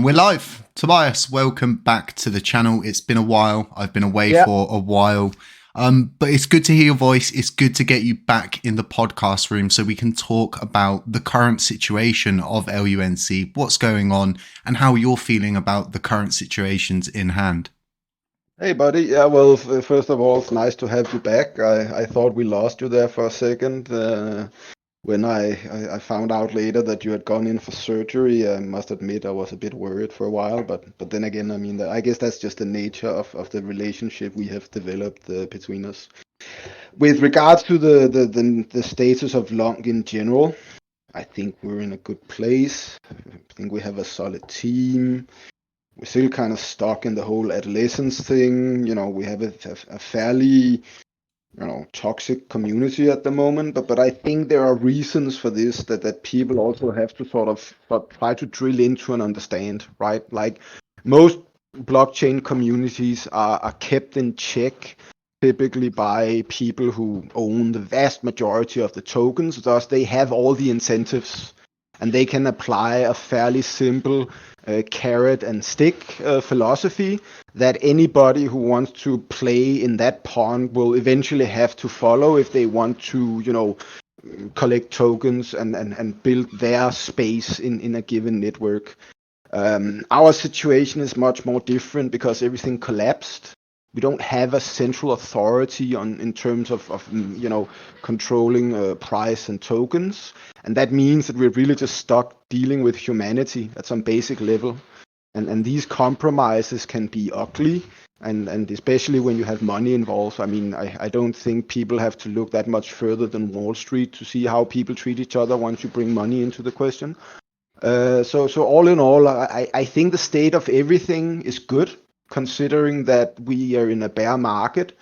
And we're live. Tobias, welcome back to the channel. It's been a while. I've been away Yeah. for a while. But it's good to hear your voice. It's good to get you back in the podcast room so we can talk about the current situation of LUNC, what's going on, and how you're feeling about the current situations in hand. Hey, buddy. Yeah, well, first of all, it's nice to have you back. I thought we lost you there for a second. When I found out later that you had gone in for surgery, I must admit I was a bit worried for a while. But then again, I mean, I guess that's just the nature of the relationship we have developed between us. With regards to the status of LUNC in general, I think we're in a good place. I think we have a solid team. We're still kind of stuck in the whole adolescence thing. We have a fairly, toxic community at the moment. But I think there are reasons for this that people also have to sort of try to drill into and understand, right? Like most blockchain communities are kept in check typically by people who own the vast majority of the tokens. Thus, they have all the incentives and they can apply a fairly simple carrot and stick philosophy that anybody who wants to play in that pond will eventually have to follow if they want to, collect tokens and build their space in a given network. Our situation is much more different because everything collapsed. We don't have a central authority in terms of controlling price and tokens, and that means that we're really just stuck dealing with humanity at some basic level. And these compromises can be ugly, and especially when you have money involved. I mean, I don't think people have to look that much further than Wall Street to see how people treat each other once you bring money into the question. So all in all, I think the state of everything is good, considering that we are in a bear market.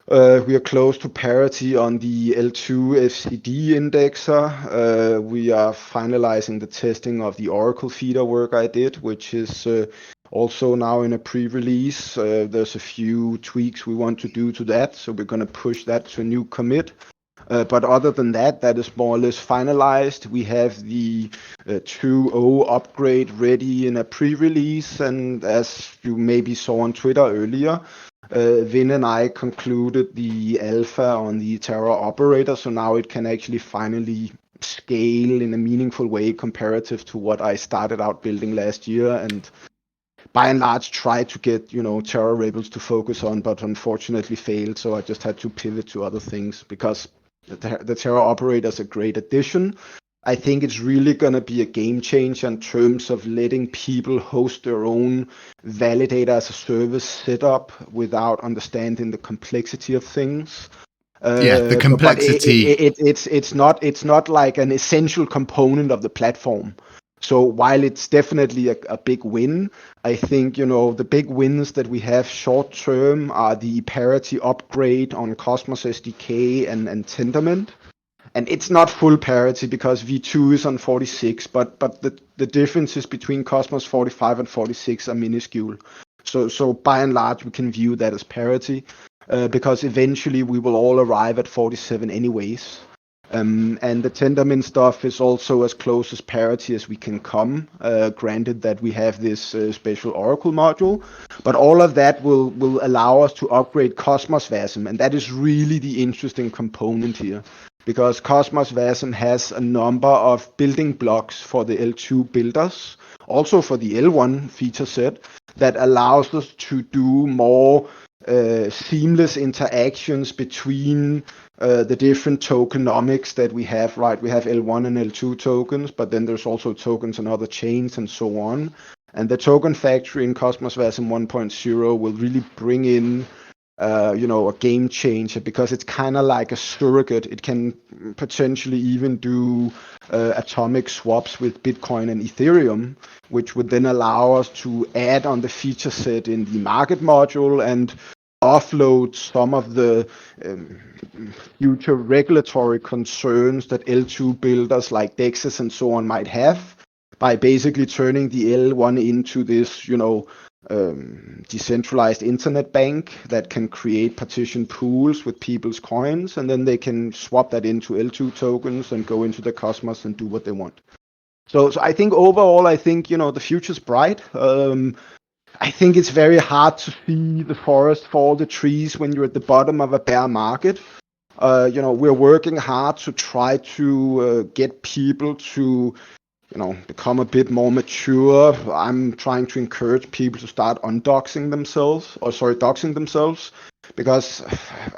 We are close to parity on the L2 FCD indexer. We are finalizing the testing of the Oracle feeder work I did, which is also now in a pre-release. There's a few tweaks we want to do to that, so we're going to push that to a new commit. But other than that, that is more or less finalized. We have the 2.0 upgrade ready in a pre-release, and as you maybe saw on Twitter earlier, Vin and I concluded the alpha on the Terra operator, so now it can actually finally scale in a meaningful way comparative to what I started out building last year, and by and large tried to get Terra Rebels to focus on, but unfortunately failed. So I just had to pivot to other things because the Terra operator is a great addition. I think it's really going to be a game changer in terms of letting people host their own validator as a service setup without understanding the complexity of things. Yeah, the But complexity. it's not like an essential component of the platform. So while it's definitely a big win, I think the big wins that we have short term are the parity upgrade on Cosmos SDK and Tendermint. And it's not full parity because V2 is on 46, but the differences between Cosmos 45 and 46 are minuscule. So by and large, we can view that as parity because eventually we will all arrive at 47 anyways. And the Tendermint stuff is also as close as parity as we can come, granted that we have this special Oracle module. But all of that will allow us to upgrade Cosmos VASM, and that is really the interesting component here. Because Cosmos VASM has a number of building blocks for the L2 builders, also for the L1 feature set, that allows us to do more seamless interactions between the different tokenomics that we have, right? We have L1 and L2 tokens, but then there's also tokens on other chains and so on. And the token factory in Cosmos VASM 1.0 will really bring in a game changer because it's kind of like a surrogate. It can potentially even do atomic swaps with Bitcoin and Ethereum, which would then allow us to add on the feature set in the market module and offload some of the future regulatory concerns that L2 builders like Dexes and so on might have by basically turning the L1 into this, decentralized internet bank that can create partition pools with people's coins, and then they can swap that into L2 tokens and go into the Cosmos and do what they want. So I think overall, I think the future's bright. I think it's very hard to see the forest for all the trees when you're at the bottom of a bear market. We're working hard to try to get people to become a bit more mature. I'm trying to encourage people to start doxing themselves, because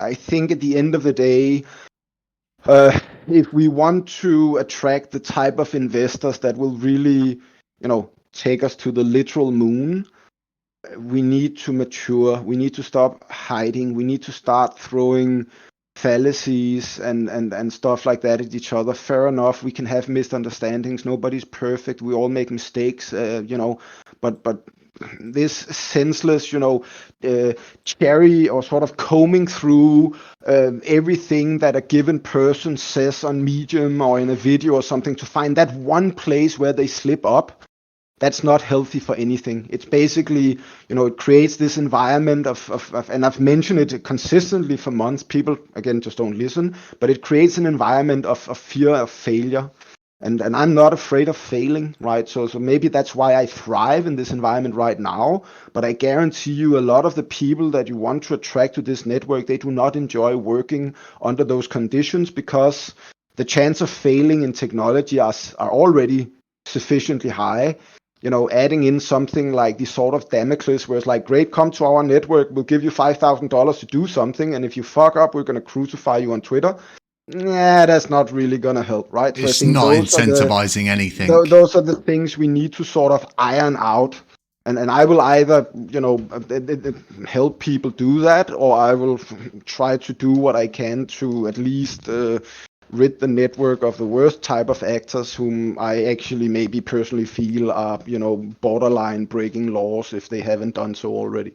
I think at the end of the day, if we want to attract the type of investors that will really, take us to the literal moon, we need to mature. We need to stop hiding. We need to start throwing fallacies and stuff like that at each other. Fair enough, we can have misunderstandings. Nobody's perfect. We all make mistakes, but this senseless, cherry or sort of combing through everything that a given person says on Medium or in a video or something to find that one place where they slip up. That's not healthy for anything. It's basically, it creates this environment of, and I've mentioned it consistently for months. People, again, just don't listen, but it creates an environment of fear of failure. And I'm not afraid of failing, right? So maybe that's why I thrive in this environment right now. But I guarantee you, a lot of the people that you want to attract to this network, they do not enjoy working under those conditions, because the chance of failing in technology are already sufficiently high. Adding in something like the sort of Damocles, where it's like, great, come to our network, we'll give you $5,000 to do something, and if you fuck up, we're going to crucify you on Twitter. Yeah, that's not really going to help, right? So I It's think not incentivizing anything. those are the things we need to sort of iron out. And I will either, help people do that, or I will try to do what I can to at least rid the network of the worst type of actors whom I actually maybe personally feel are, borderline breaking laws if they haven't done so already.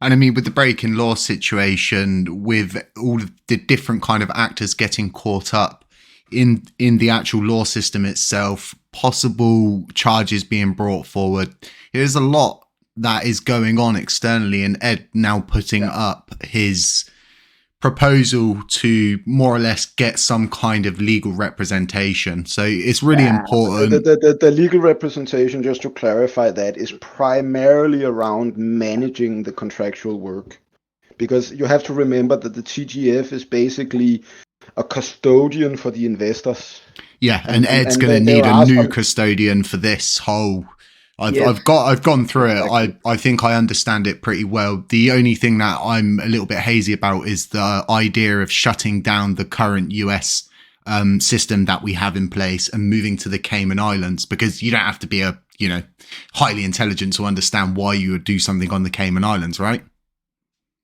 And I mean, with the break-in law situation, with all of the different kind of actors getting caught up in the actual law system itself, possible charges being brought forward, there's a lot that is going on externally, and Ed now putting up his proposal to more or less get some kind of legal representation. So it's really important. The legal representation, just to clarify that, is primarily around managing the contractual work. Because you have to remember that the TGF is basically a custodian for the investors. Yeah, and Ed's going to need a new custodian for this whole. I've gone through it. I think I understand it pretty well. The only thing that I'm a little bit hazy about is the idea of shutting down the current US system that we have in place and moving to the Cayman Islands, because you don't have to be a highly intelligent to understand why you would do something on the Cayman Islands, right?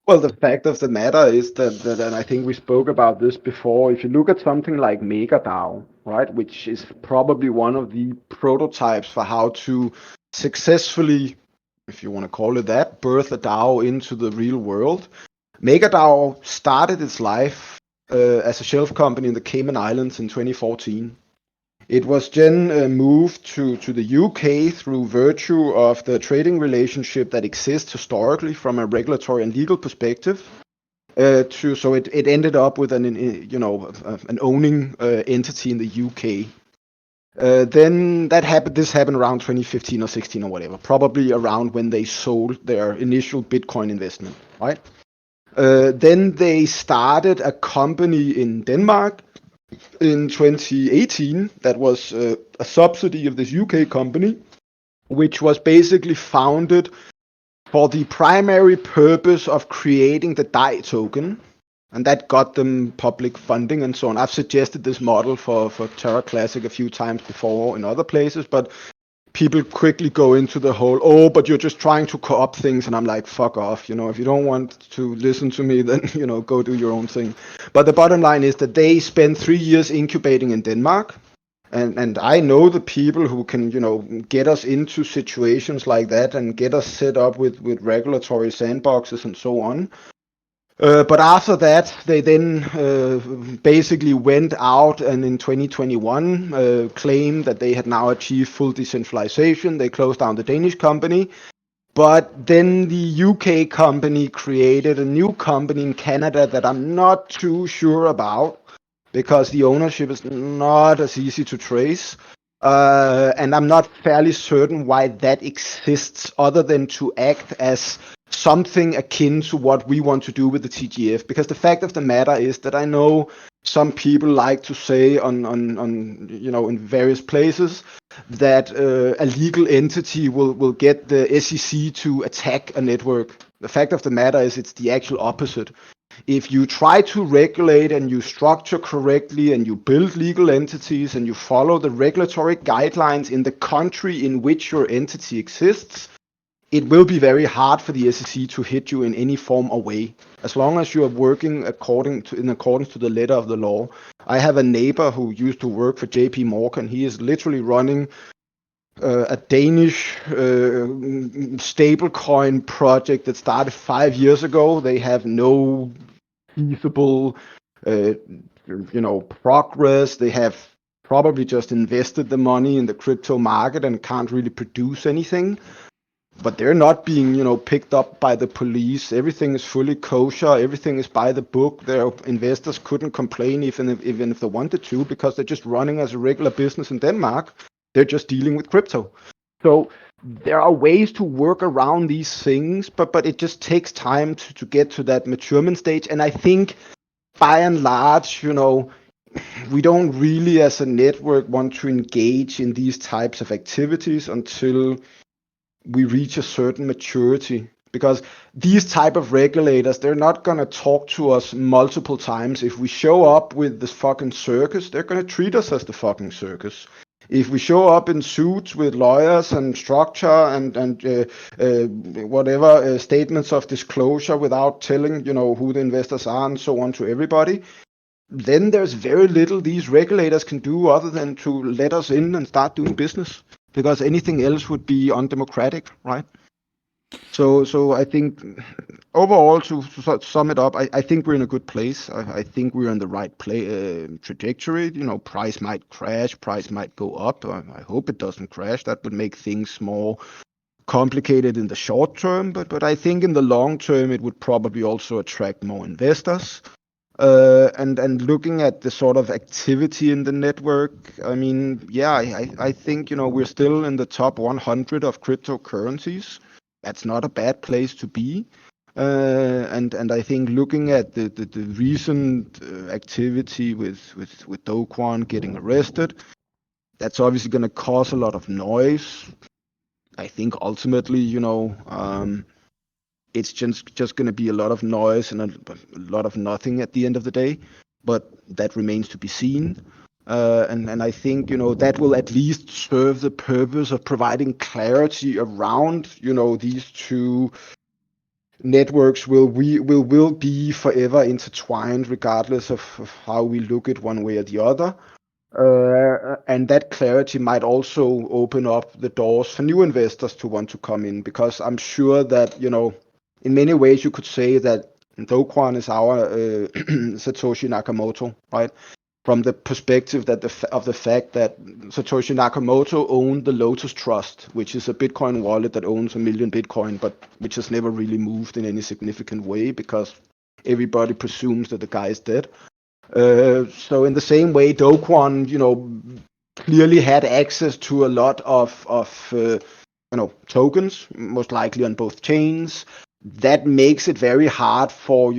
Well, the fact of the matter is that, and I think we spoke about this before, if you look at something like MegaDAO, right, which is probably one of the prototypes for how to successfully, if you want to call it that, birth a DAO into the real world. MegaDAO started its life as a shelf company in the Cayman Islands in 2014. It was then moved to the UK through virtue of the trading relationship that exists historically from a regulatory and legal perspective. So it ended up with an owning entity in the UK. Then this happened around 2015 or 16 or whatever, probably around when they sold their initial Bitcoin investment, right? Then they started a company in Denmark in 2018 that was a subsidy of this UK company, which was basically founded for the primary purpose of creating the DAI token, and that got them public funding and so on. I've suggested this model for Terra Classic a few times before in other places, but people quickly go into the whole, but you're just trying to co-opt things, and I'm like, fuck off. If you don't want to listen to me, then go do your own thing. But the bottom line is that they spent 3 years incubating in Denmark, and I know the people who can get us into situations like that and get us set up with regulatory sandboxes and so on. But after that, they then basically went out and in 2021 claimed that they had now achieved full decentralization. They closed down the Danish company. But then the UK company created a new company in Canada that I'm not too sure about, because the ownership is not as easy to trace. And I'm not fairly certain why that exists other than to act as something akin to what we want to do with the TGF. Because the fact of the matter is that I know some people like to say on in various places that a legal entity will get the SEC to attack a network. The fact of the matter is it's the actual opposite. If you try to regulate and you structure correctly and you build legal entities and you follow the regulatory guidelines in the country in which your entity exists, it will be very hard for the SEC to hit you in any form or way, as long as you are working in accordance to the letter of the law. I have a neighbor who used to work for JP Morgan. He is literally running a Danish stablecoin project that started 5 years ago. They have no feasible, progress. They have probably just invested the money in the crypto market and can't really produce anything. But they're not being, picked up by the police. Everything is fully kosher. Everything is by the book. Their investors couldn't complain even if they wanted to, because they're just running as a regular business in Denmark. They're just dealing with crypto. So there are ways to work around these things, but it just takes time to get to that maturement stage. And I think by and large, we don't really as a network want to engage in these types of activities until we reach a certain maturity, because these type of regulators, they're not going to talk to us multiple times. If we show up with this fucking circus, they're going to treat us as the fucking circus. If we show up in suits with lawyers and structure and whatever statements of disclosure without telling who the investors are and so on to everybody, then there's very little these regulators can do other than to let us in and start doing business, because anything else would be undemocratic, right? So I think overall, to sum it up, I think we're in a good place. I think we're on the right trajectory. Price might crash, price might go up. I hope it doesn't crash. That would make things more complicated in the short term, but I think in the long term it would probably also attract more investors. And looking at the sort of activity in the network, I mean, yeah, I think we're still in the top 100 of cryptocurrencies. That's not a bad place to be. And I think looking at the recent activity with Do Kwon getting arrested, that's obviously going to cause a lot of noise. I think ultimately, it's just going to be a lot of noise and a lot of nothing at the end of the day, but that remains to be seen. And I think that will at least serve the purpose of providing clarity around these two networks will be forever intertwined, regardless of how we look at one way or the other. And that clarity might also open up the doors for new investors to want to come in, because I'm sure that in many ways you could say that Do Kwon is our Satoshi Nakamoto, right? From the perspective that of the fact that Satoshi Nakamoto owned the Lotus Trust, which is a Bitcoin wallet that owns 1 million Bitcoin, but which has never really moved in any significant way because everybody presumes that the guy is dead. So in the same way, Do Kwon, clearly had access to a lot of tokens, most likely on both chains. That makes it very hard for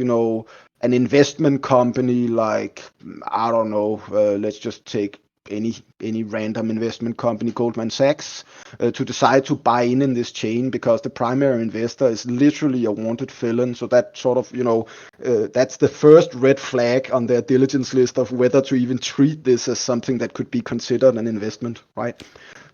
an investment company like, I don't know, let's just take any random investment company, Goldman Sachs, to decide to buy in this chain, because the primary investor is literally a wanted felon. So that sort of, that's the first red flag on their diligence list of whether to even treat this as something that could be considered an investment, right?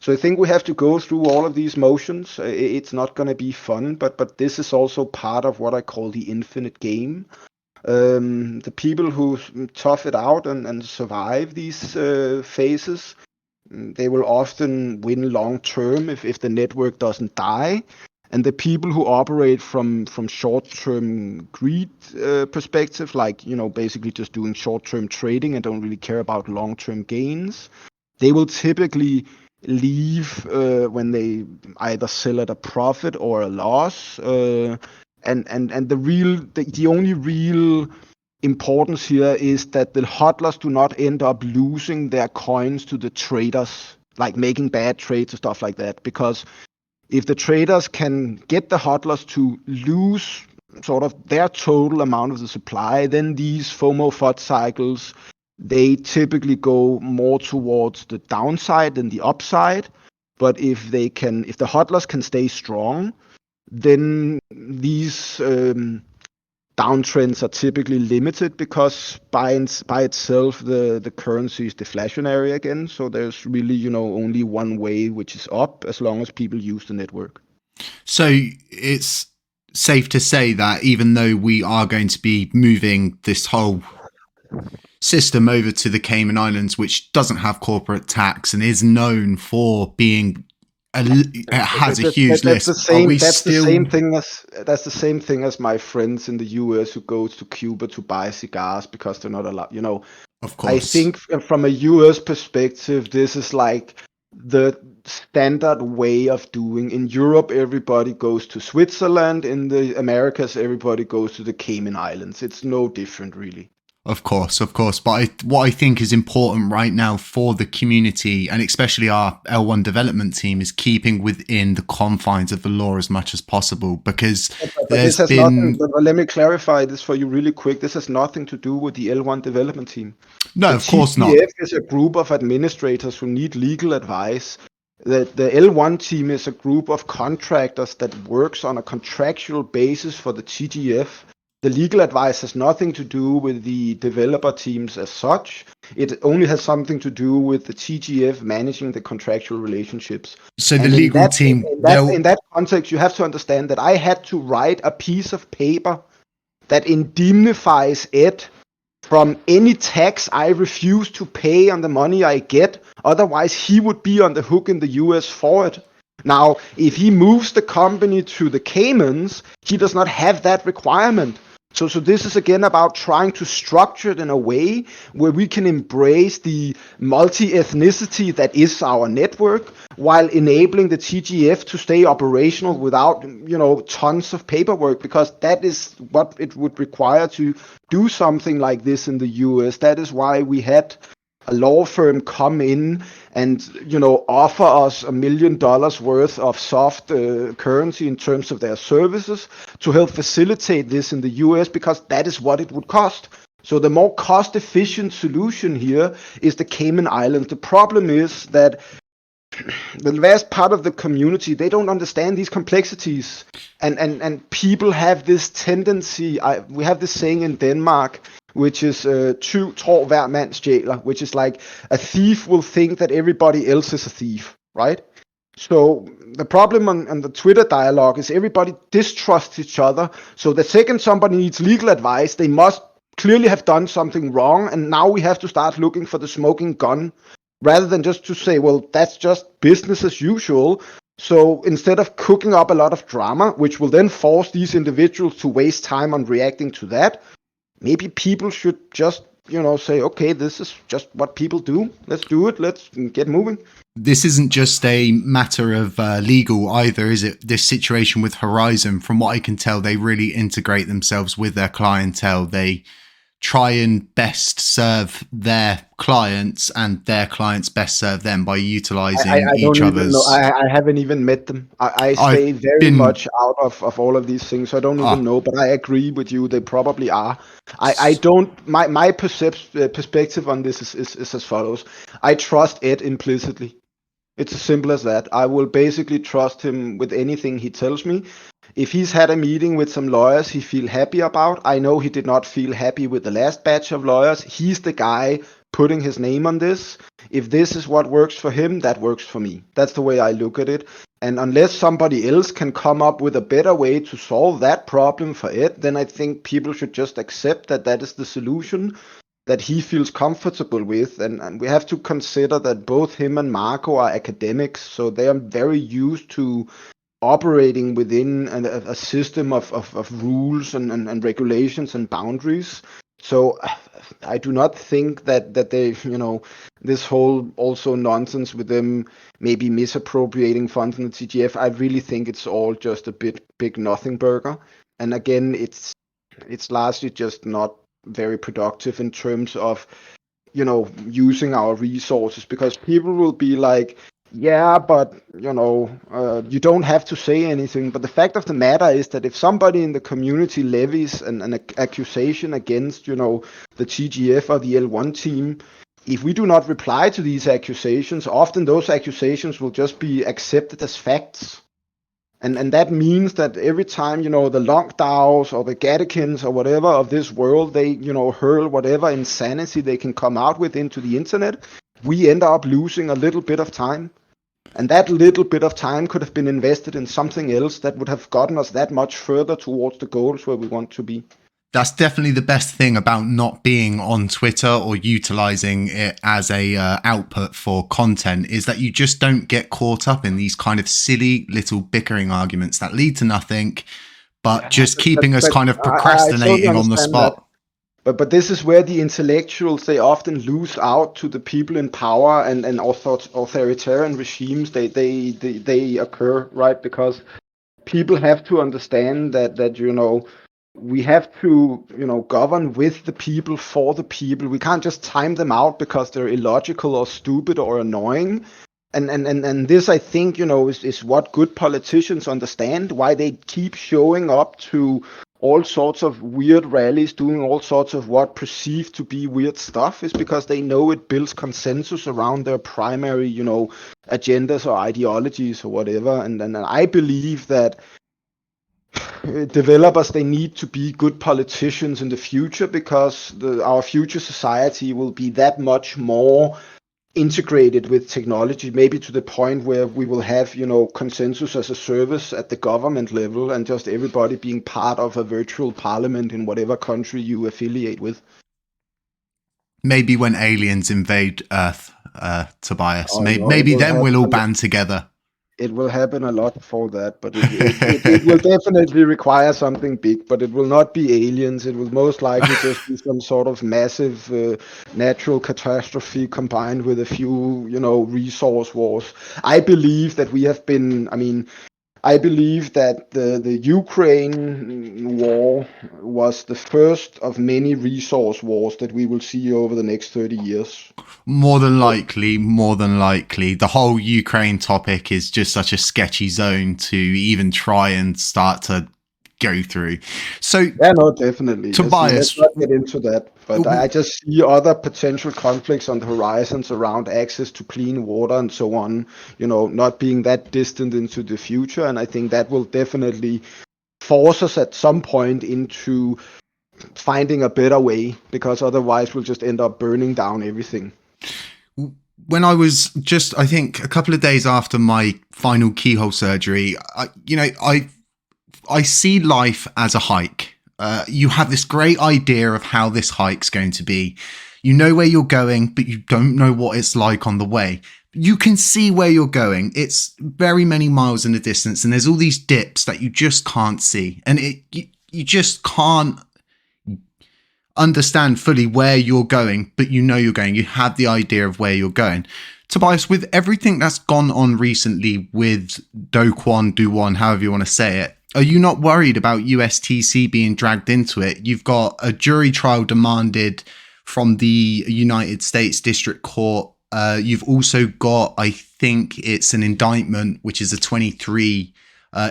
So I think we have to go through all of these motions. It's not going to be fun, but this is also part of what I call the infinite game. The people who tough it out and survive these phases, they will often win long term if the network doesn't die. And the people who operate from short-term greed perspective, like basically just doing short-term trading and don't really care about long-term gains, they will typically leave when they either sell at a profit or a loss. And the only real importance here is that the hodlers do not end up losing their coins to the traders. like making bad trades and stuff like that. Because if the traders can get the hodlers to lose sort of their total amount of the supply, then these FOMO FOD cycles, they typically go more towards the downside than the upside. But if the hodlers can stay strong, then these downtrends are typically limited because by itself the currency is deflationary again. So there's really only one way, which is up, as long as people use the network. So it's safe to say that even though we are going to be moving this whole system over to the Cayman Islands, which doesn't have corporate tax and is known for being it has a huge That's the list. Are same. we That's the still? same thing as my friends in the U.S. who go to Cuba to buy cigars because they're not allowed. Of I course. think from a U.S. perspective, this is like the standard way of doing. In Europe, everybody goes to Switzerland. In the Americas, everybody goes to the Cayman Islands. It's no different, really. Of course. But what I think is important right now for the community, and especially our L1 development team, is keeping within the confines of the law as much as possible, because But this there's has nothing. been But let me clarify this for you really quick. This has nothing to do with the L1 development team. no, The of course not. TGF is a group of administrators who need legal advice. The L1 team is a group of contractors that works on a contractual basis for the TGF. The legal advice has nothing to do with the developer teams as such. It only has something to do with the TGF managing the contractual relationships. So the And in legal that team, in that they'll in that context, you have to understand that I had to write a piece of paper that indemnifies it from any tax I refuse to pay on the money I get. Otherwise, he would be on the hook in the US for it. Now, if he moves the company to the Caymans, he does not have that requirement. So this is again about trying to structure it in a way where we can embrace the multi-ethnicity that is our network, while enabling the TGF to stay operational without tons of paperwork, because that is what it would require to do something like this in the US. That is why we had a law firm come in and offer us $1 million worth of soft currency in terms of their services to help facilitate this in the US, because that is what it would cost. So the more cost efficient solution here is the Cayman Islands. The problem is that the vast part of the community, they don't understand these complexities, and people have this tendency. We have this saying in Denmark, which is tyv tror hver mand stjæler, which is like a thief will think that everybody else is a thief, right? So the problem on the Twitter dialogue is everybody distrusts each other. So the second somebody needs legal advice, they must clearly have done something wrong, and now we have to start looking for the smoking gun, rather than just to say, well, that's just business as usual. So instead of cooking up a lot of drama, which will then force these individuals to waste time on reacting to that, maybe people should just say, okay, this is just what people do. Let's do it. Let's get moving. this isn't just a matter of legal either, is it? This situation with Horizon, from what I can tell, they really integrate themselves with their clientele. They try and best serve their clients, and their clients best serve them by utilizing I each don't even know. other's. I haven't even met them. I I've stay very been much out of all of these things. So I don't even ah know, but I agree with you. They probably are. I don't. My perspective on this is as follows. I trust Ed implicitly. It's as simple as that. I will basically trust him with anything he tells me. If he's had a meeting with some lawyers he feel happy about, I know he did not feel happy with the last batch of lawyers. He's the guy putting his name on this. If this is what works for him, that works for me. That's the way I look at it. And unless somebody else can come up with a better way to solve that problem for it, then I think people should just accept that that is the solution that he feels comfortable with. And we have to consider that both him and Marco are academics, so they are very used to operating within a system of rules and regulations and boundaries. So I do not think that they, this whole also nonsense with them maybe misappropriating funds in the TGF. I really think it's all just a big nothing burger. And again, it's largely just not very productive in terms of using our resources, because people will be like, yeah, but you don't have to say anything. But the fact of the matter is that if somebody in the community levies an accusation against, the TGF or the L1 team, if we do not reply to these accusations, often those accusations will just be accepted as facts. And that means that every time, the LUNC DAOs or the Gatikins or whatever of this world, they, hurl whatever insanity they can come out with into the internet, we end up losing a little bit of time. And that little bit of time could have been invested in something else that would have gotten us that much further towards the goals where we want to be. That's definitely the best thing about not being on Twitter or utilizing it as a output for content, is that you just don't get caught up in these kind of silly little bickering arguments that lead to nothing, but just keeping us kind of I totally procrastinating on the understand that. spot. But this is where the intellectuals, they often lose out to the people in power, and authoritarian regimes, they occur, right? Because people have to understand that we have to govern with the people, for the people. We can't just time them out because they're illogical or stupid or annoying. And this, I think, is what good politicians understand, why they keep showing up to all sorts of weird rallies, doing all sorts of what perceived to be weird stuff, is because they know it builds consensus around their primary, agendas or ideologies or whatever. And I believe that developers, they need to be good politicians in the future, because our future society will be that much more integrated with technology, maybe to the point where we will have consensus as a service at the government level, and just everybody being part of a virtual parliament in whatever country you affiliate with. Maybe when aliens invade Earth, Tobias, Oh, no, maybe then we'll all band together. It will happen a lot before that, but it will definitely require something big. But it will not be aliens. It will most likely just be some sort of massive natural catastrophe combined with a few, resource wars. I believe that we have been. I believe that the Ukraine war was the first of many resource wars that we will see over the next 30 years. More than likely. The whole Ukraine topic is just such a sketchy zone to even try and start to go through. So, yeah, no, definitely. Tobias, Let's not get into that. But I just see other potential conflicts on the horizons around access to clean water and so on, not being that distant into the future. And I think that will definitely force us at some point into finding a better way, because otherwise we'll just end up burning down everything. when I was just, I think, a couple of days after my final keyhole surgery, I see life as a hike. You have this great idea of how this hike's going to be. You know where you're going, but you don't know what it's like on the way. You can see where you're going. It's very many miles in the distance, and there's all these dips that you just can't see. And you just can't understand fully where you're going, but you know you're going. You have the idea of where you're going. Tobias, with everything that's gone on recently with Do Kwon, however you want to say it, are you not worried about USTC being dragged into it? You've got a jury trial demanded from the United States District Court. You've also got, I think it's an indictment, which is a 23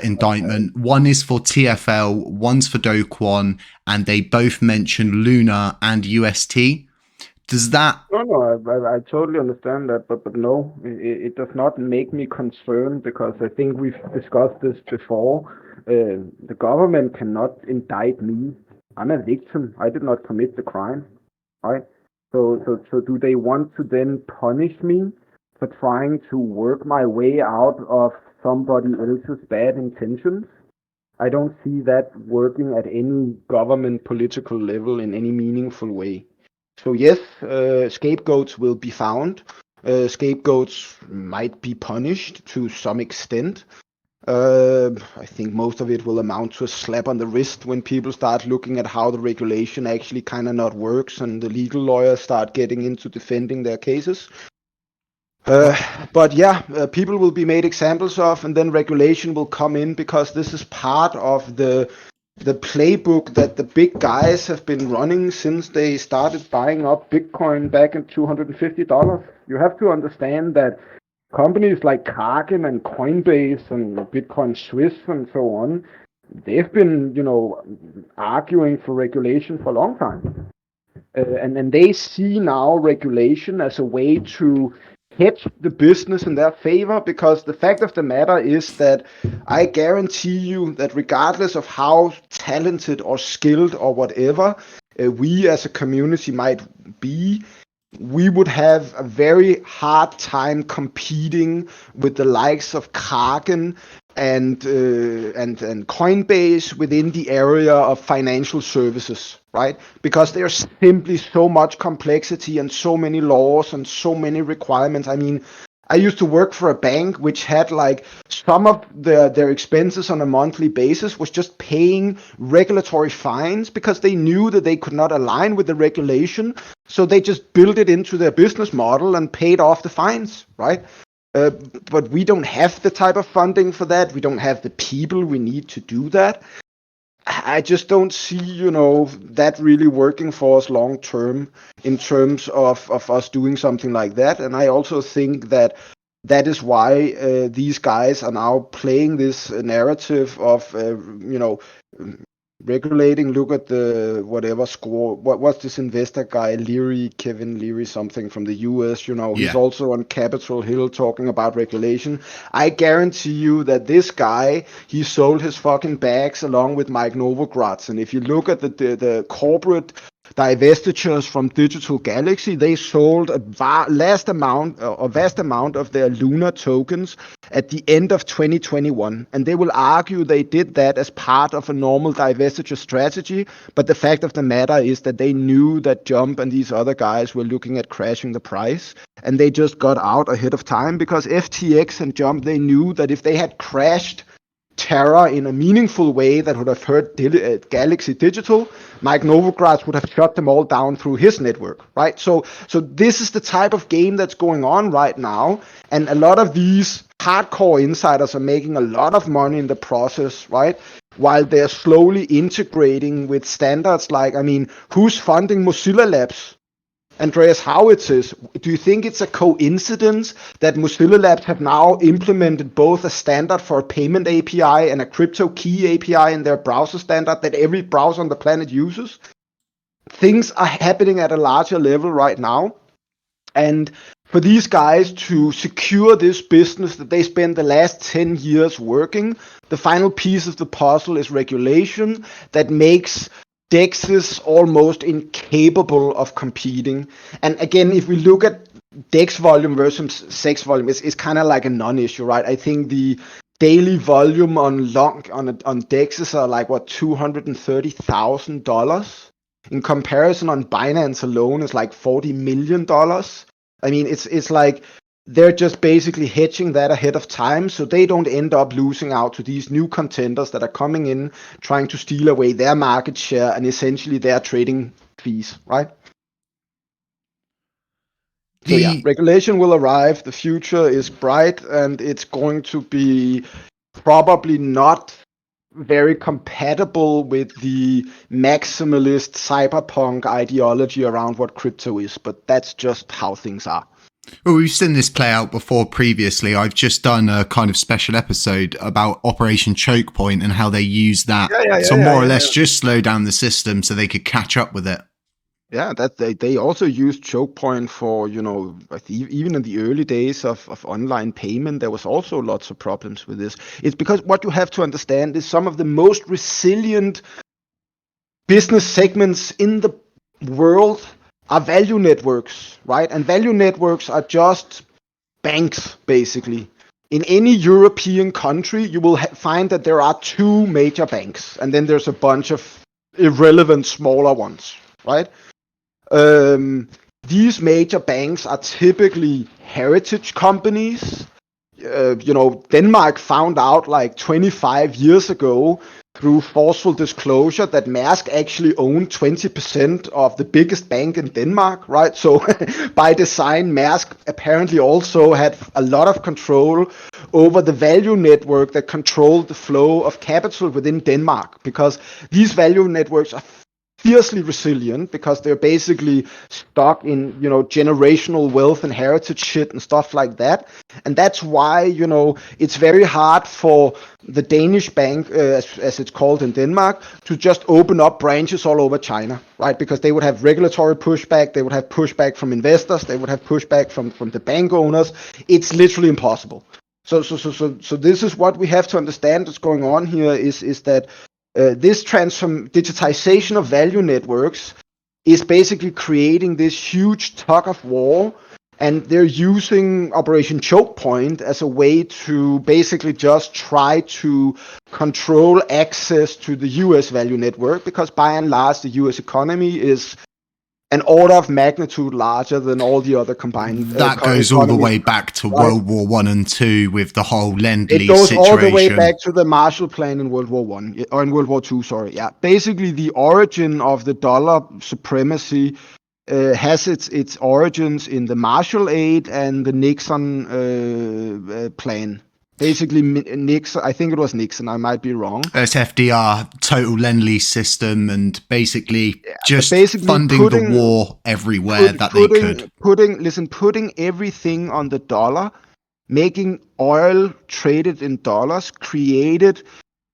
indictment. Okay. One is for TFL, one's for Do Kwon, and they both mention Luna and UST. Does that... No, I totally understand that, but no, it does not make me concerned, because I think we've discussed this before. The government cannot indict me. I'm a victim. I did not commit the crime, right? So do they want to then punish me for trying to work my way out of somebody else's bad intentions? I don't see that working at any government political level in any meaningful way. So yes, scapegoats will be found. Scapegoats might be punished to some extent. I think most of it will amount to a slap on the wrist when people start looking at how the regulation actually kind of not works, and the legal lawyers start getting into defending their cases. But yeah, people will be made examples of, and then regulation will come in, because this is part of the the playbook that the big guys have been running since they started buying up Bitcoin back in $250. You have to understand that companies like Kraken and Coinbase and Bitcoin Swiss and so on, they've been, arguing for regulation for a long time. And they see now regulation as a way to hedge the business in their favor, because the fact of the matter is that I guarantee you that regardless of how talented or skilled or whatever we as a community might be, we would have a very hard time competing with the likes of Kraken and Coinbase within the area of financial services, right? Because there's simply so much complexity and so many laws and so many requirements. I mean, I used to work for a bank which had like some of their expenses on a monthly basis was just paying regulatory fines because they knew that they could not align with the regulation. So they just built it into their business model and paid off the fines, right? But we don't have the type of funding for that. We don't have the people we need to do that. I just don't see, that really working for us long term in terms of us doing something like that. And I also think that is why these guys are now playing this narrative of, regulating. Look at the whatever score. What's this investor guy, Kevin Leary, something from the US? He's also on Capitol Hill talking about regulation. I guarantee you that this guy, he sold his fucking bags along with Mike Novogratz. And if you look at the corporate divestitures from Digital Galaxy, they sold a vast amount of their Luna tokens at the end of 2021. And they will argue they did that as part of a normal divestiture strategy. But the fact of the matter is that they knew that Jump and these other guys were looking at crashing the price. And they just got out ahead of time because FTX and Jump, they knew that if they had crashed Terra in a meaningful way that would have hurt Galaxy Digital, Mike Novogratz would have shut them all down through his network, right? So this is the type of game that's going on right now, and a lot of these hardcore insiders are making a lot of money in the process, right? While they're slowly integrating with standards like, who's funding Mozilla Labs? Andreas Howitz, do you think it's a coincidence that Mozilla Labs have now implemented both a standard for a payment API and a crypto key API in their browser standard that every browser on the planet uses? Things are happening at a larger level right now. And for these guys to secure this business that they spent the last 10 years working, the final piece of the puzzle is regulation that makes DEXs almost incapable of competing. And again, if we look at DEX volume versus SEX volume, it's kind of like a non-issue, right? I think the daily volume on LUNC on DEXs are like $230,000. In comparison, on Binance alone is like $40 million. It's like they're just basically hedging that ahead of time so they don't end up losing out to these new contenders that are coming in trying to steal away their market share and essentially their trading fees, right? So yeah, regulation will arrive. The future is bright and it's going to be probably not very compatible with the maximalist cyberpunk ideology around what crypto is, but that's just how things are. Well, we've seen this play out before previously. I've just done a kind of special episode about Operation Choke Point and how they use that to more or less just slow down the system so they could catch up with it. Yeah, that they also used Choke Point for, even in the early days of online payment, there was also lots of problems with this. It's because what you have to understand is some of the most resilient business segments in the world are value networks, right? And value networks are just banks, basically. In any European country, you will find that there are two major banks, and then there's a bunch of irrelevant smaller ones, right? These major banks are typically heritage companies. Denmark found out like 25 years ago through forceful disclosure that Maersk actually owned 20% of the biggest bank in Denmark, right? So by design, Maersk apparently also had a lot of control over the value network that controlled the flow of capital within Denmark, because these value networks are fiercely resilient because they're basically stuck in, generational wealth and heritage shit and stuff like that. And that's why, it's very hard for the Danish bank, as it's called in Denmark, to just open up branches all over China, right? Because they would have regulatory pushback, they would have pushback from investors, they would have pushback from the bank owners. It's literally impossible. So this is what we have to understand that's going on here is that this digitization of value networks is basically creating this huge tug of war, and they're using Operation Choke Point as a way to basically just try to control access to the US value network, because by and large the US economy is an order of magnitude larger than all the other combined that goes all the way back to right? World War One and Two with the whole Lend-Lease It goes situation. all the way back to the Marshall Plan in World War One or in World War Two. Sorry, yeah. Basically, the origin of the dollar supremacy has its origins in the Marshall Aid and the Nixon plan. Basically, Nixon. I think it was Nixon. I might be wrong. It's FDR, total Lend-Lease system, and basically funding the war everywhere they could. Putting everything on the dollar, making oil traded in dollars, created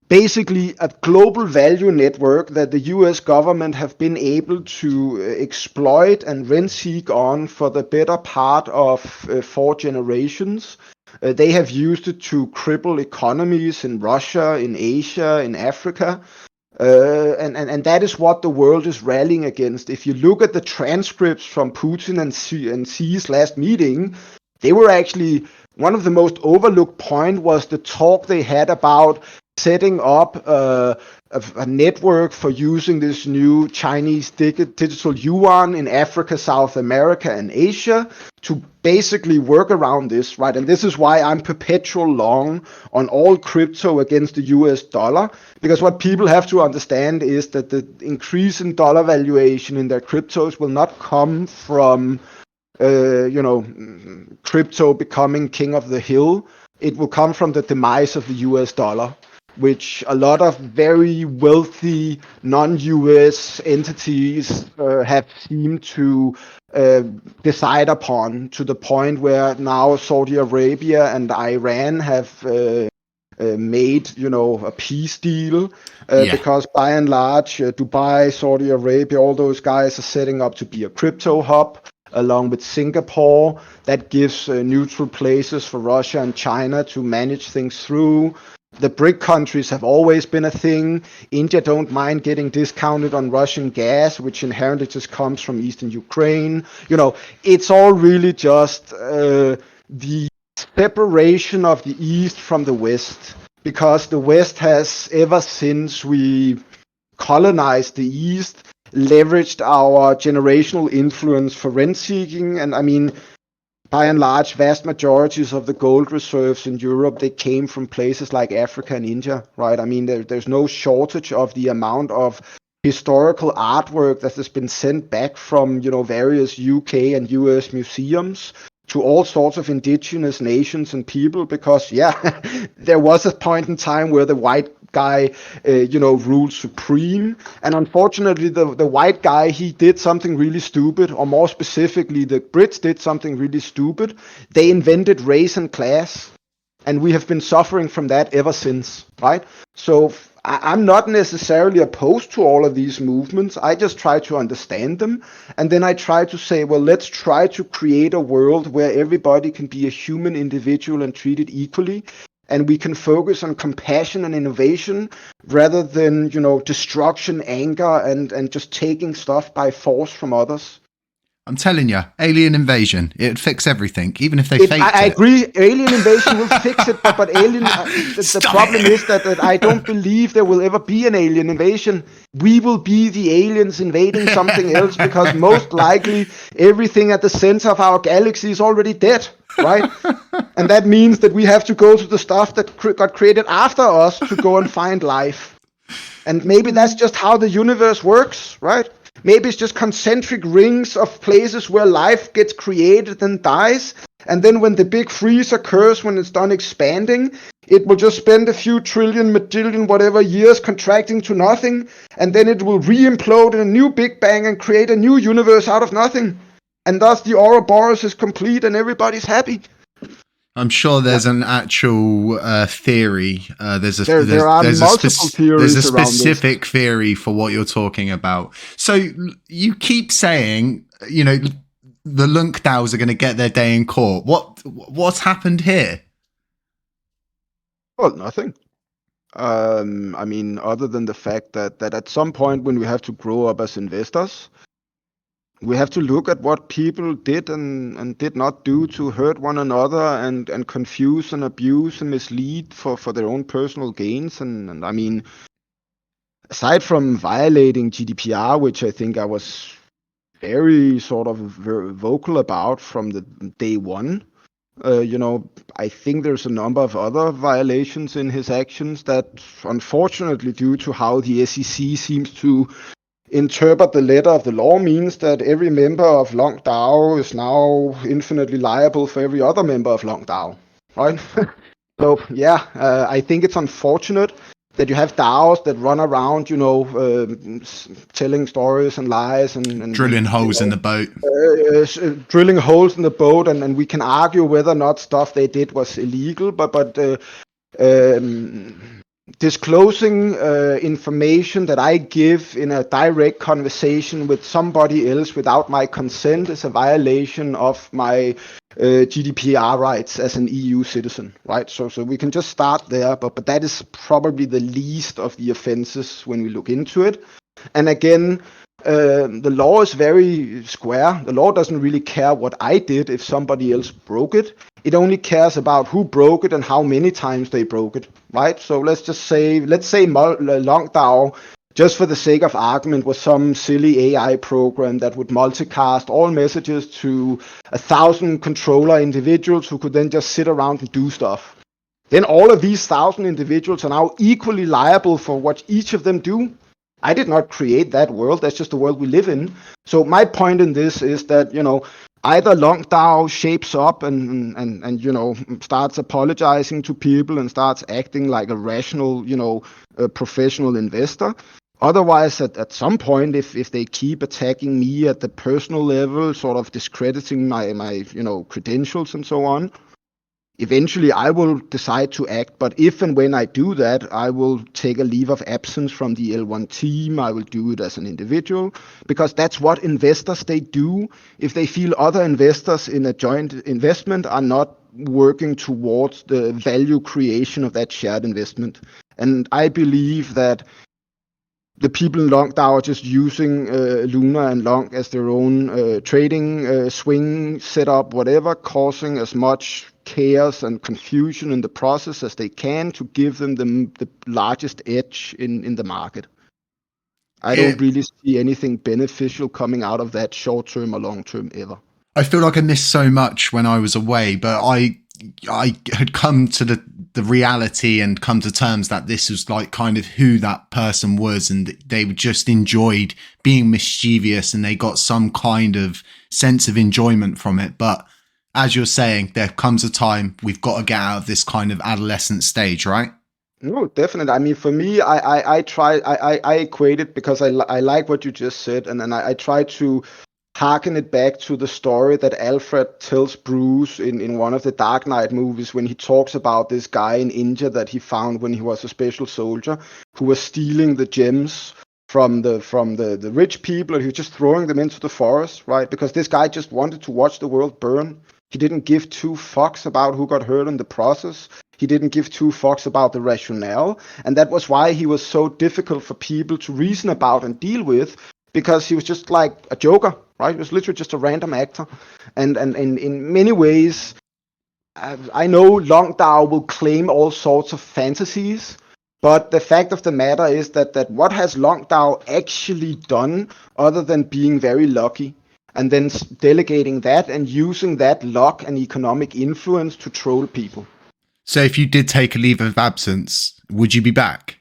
basically a global value network that the US government have been able to exploit and rent-seek on for the better part of 4 generations. They have used it to cripple economies in Russia, in Asia, in Africa. And that is what the world is rallying against. If you look at the transcripts from Putin and Xi's last meeting, they were actually, one of the most overlooked point was the talk they had about setting up a network for using this new Chinese digital yuan in Africa, South America, and Asia to basically work around this, right? And this is why I'm perpetual long on all crypto against the US dollar, because what people have to understand is that the increase in dollar valuation in their cryptos will not come from crypto becoming king of the hill. It will come from the demise of the US dollar, which a lot of very wealthy non-US entities have seemed to decide upon, to the point where now Saudi Arabia and Iran have made, a peace deal, because by and large, Dubai, Saudi Arabia, all those guys are setting up to be a crypto hub, along with Singapore. That gives neutral places for Russia and China to manage things through. The BRIC countries have always been a thing. India don't mind getting discounted on Russian gas, which inherently just comes from Eastern Ukraine. It's all really just the separation of the East from the West, because the West has, ever since we colonized the East, leveraged our generational influence for rent-seeking. And I mean, by and large, vast majorities of the gold reserves in Europe, they came from places like Africa and India, right? I mean, there's no shortage of the amount of historical artwork that has been sent back from, various UK and US museums to all sorts of indigenous nations and people, because, there was a point in time where the white guy, ruled supreme. And unfortunately, the white guy, he did something really stupid, or more specifically, the Brits did something really stupid. They invented race and class, and we have been suffering from that ever since, right? So I'm not necessarily opposed to all of these movements. I just try to understand them. And then I try to say, well, let's try to create a world where everybody can be a human individual and treated equally. And we can focus on compassion and innovation rather than, destruction, anger, and just taking stuff by force from others. I'm telling you, alien invasion, it'd fix everything, even if they faked it. I agree, alien invasion will fix it, but alien, the problem is that I don't believe there will ever be an alien invasion. We will be the aliens invading something else, because most likely everything at the center of our galaxy is already dead, right? And that means that we have to go to the stuff that got created after us to go and find life. And maybe that's just how the universe works, right? Maybe it's just concentric rings of places where life gets created and dies. And then when the big freeze occurs, when it's done expanding, it will just spend a few trillion, majillion, whatever years contracting to nothing. And then it will re-implode in a new Big Bang and create a new universe out of nothing. And thus the Ouroboros is complete and everybody's happy. I'm sure there's an actual theory. There are multiple there's a theories around this. specific theory for what you're talking about. So you keep saying, you know, the LUNC DAOs are going to get their day in court. What's happened here? Well, nothing. I mean, other than the fact that at some point when we have to grow up as investors, we have to look at what people did and did not do to hurt one another and confuse and abuse and mislead for their own personal gains. And I mean, aside from violating GDPR, which I think I was very sort of vocal about from the day one, you know, I think there's a number of other violations in his actions that, unfortunately, due to how the SEC seems to interpret the letter of the law, means that every member of LUNC DAO is now infinitely liable for every other member of LUNC DAO, right? So, yeah, I think it's unfortunate that you have DAOs that run around, you know, telling stories and lies and Drilling holes in the boat. Drilling holes in the boat, and we can argue whether or not stuff they did was illegal, but disclosing information that I give in a direct conversation with somebody else without my consent is a violation of my GDPR rights as an EU citizen, right? So we can just start there, but that is probably the least of the offenses when we look into it. And again, the law is very square. The law doesn't really care what I did if somebody else broke it. It only cares about who broke it and how many times they broke it, right? So let's say LUNC DAO, just for the sake of argument, was some silly AI program that would multicast all messages to 1,000 controller individuals who could then just sit around and do stuff. Then all of these 1,000 individuals are now equally liable for what each of them do. I did not create that world. That's just the world we live in. So my point in this is that, you know, either LUNC DAO shapes up and you know, starts apologizing to people and starts acting like a rational, you know, professional investor. Otherwise, at some point, if they keep attacking me at the personal level, sort of discrediting my you know, credentials and so on, eventually I will decide to act. But if and when I do that, I will take a leave of absence from the L1 team. I will do it as an individual, because that's what investors, they do if they feel other investors in a joint investment are not working towards the value creation of that shared investment. And I believe that the people in LUNC DAO are just using Luna and LUNC as their own trading swing setup, whatever, causing as much chaos and confusion in the process as they can to give them the largest edge in the market. I don't really see anything beneficial coming out of that short term or long term ever. I feel like I missed so much when I was away, but I had come to the reality and come to terms that this was like kind of who that person was, and they just enjoyed being mischievous and they got some kind of sense of enjoyment from it. But as you're saying, there comes a time we've got to get out of this kind of adolescent stage, right? No, definitely. I mean, for me, I equate it because I like what you just said, and then I try to harken it back to the story that Alfred tells Bruce in one of the Dark Knight movies, when he talks about this guy in India that he found when he was a special soldier who was stealing the gems from the rich people, and he was just throwing them into the forest, right? Because this guy just wanted to watch the world burn. He didn't give two fucks about who got hurt in the process. He didn't give two fucks about the rationale. And that was why he was so difficult for people to reason about and deal with, because he was just like a joker, right? He was literally just a random actor. And in many ways, I know LUNC DAO will claim all sorts of fantasies, but the fact of the matter is that what has LUNC DAO actually done other than being very lucky? And then delegating that and using that luck and economic influence to troll people. So if you did take a leave of absence, would you be back?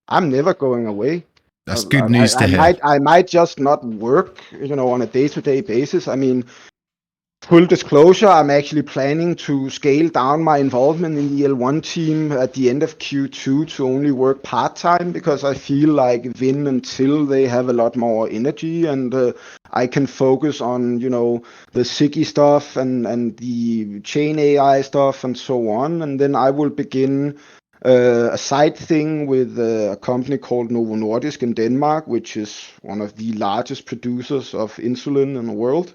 I'm never going away. That's good news to I hear. might just not work, on a day-to-day basis. I mean, full disclosure, I'm actually planning to scale down my involvement in the L1 team at the end of Q2 to only work part-time, because I feel like Vin and Till, they have a lot more energy, and I can focus on, the Siggy stuff and the chain AI stuff and so on. And then I will begin a side thing with a company called Novo Nordisk in Denmark, which is one of the largest producers of insulin in the world.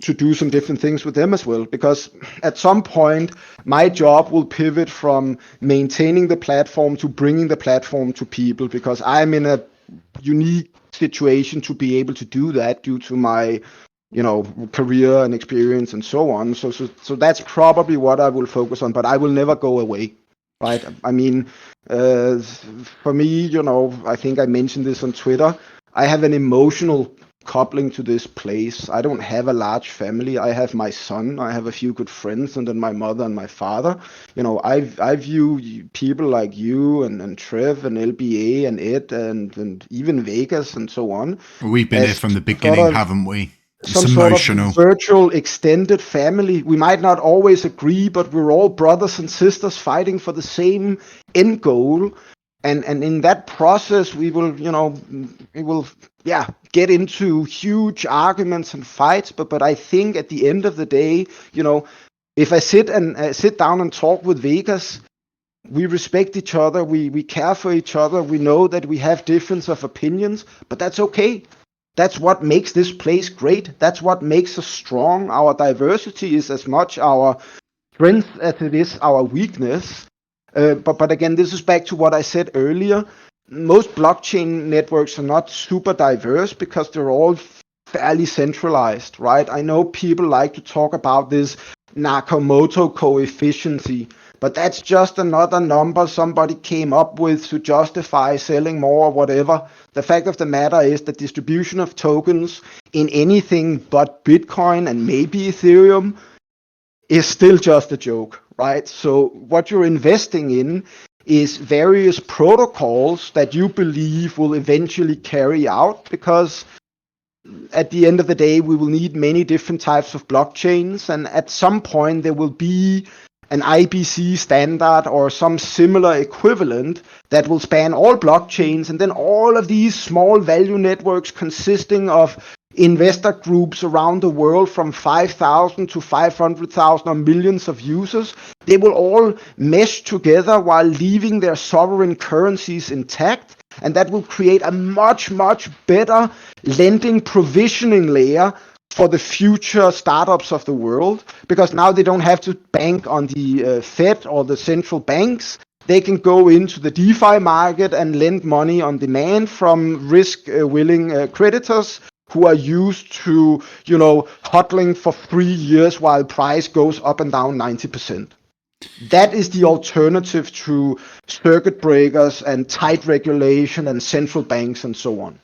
To do some different things with them as well, because at some point my job will pivot from maintaining the platform to bringing the platform to people, because I'm in a unique situation to be able to do that due to my career and experience and so on. So that's probably what I will focus on, but I will never go away, right? I mean, for me, I think I mentioned this on Twitter. I have an emotional coupling to this place. I don't have a large family. I have my son, I have a few good friends, and then my mother and my father. I view people like you and Trev and LBA and Ed and even Vegas and so on We've been here as from the sort beginning, of haven't we? It's some sort of emotional. virtual extended family. We might not always agree, but we're all brothers and sisters fighting for the same end goal. And in that process, we will, get into huge arguments and fights. But I think at the end of the day, if I sit down and talk with Vegas, we respect each other, we care for each other, we know that we have difference of opinions, but that's okay. That's what makes this place great. That's what makes us strong. Our diversity is as much our strength as it is our weakness. But again, this is back to what I said earlier. Most blockchain networks are not super diverse because they're all fairly centralized, right? I know people like to talk about this Nakamoto coefficient, but that's just another number somebody came up with to justify selling more or whatever. The fact of the matter is the distribution of tokens in anything but Bitcoin and maybe Ethereum is still just a joke, right? So what you're investing in is various protocols that you believe will eventually carry out, because at the end of the day, we will need many different types of blockchains, and at some point there will be an IBC standard or some similar equivalent that will span all blockchains, and then all of these small value networks consisting of investor groups around the world from 5,000 to 500,000 or millions of users, they will all mesh together while leaving their sovereign currencies intact. And that will create a much, much better lending provisioning layer for the future startups of the world, because now they don't have to bank on the Fed or the central banks. They can go into the DeFi market and lend money on demand from risk-willing creditors who are used to, hodling for 3 years while price goes up and down 90%. That is the alternative to circuit breakers and tight regulation and central banks and so on.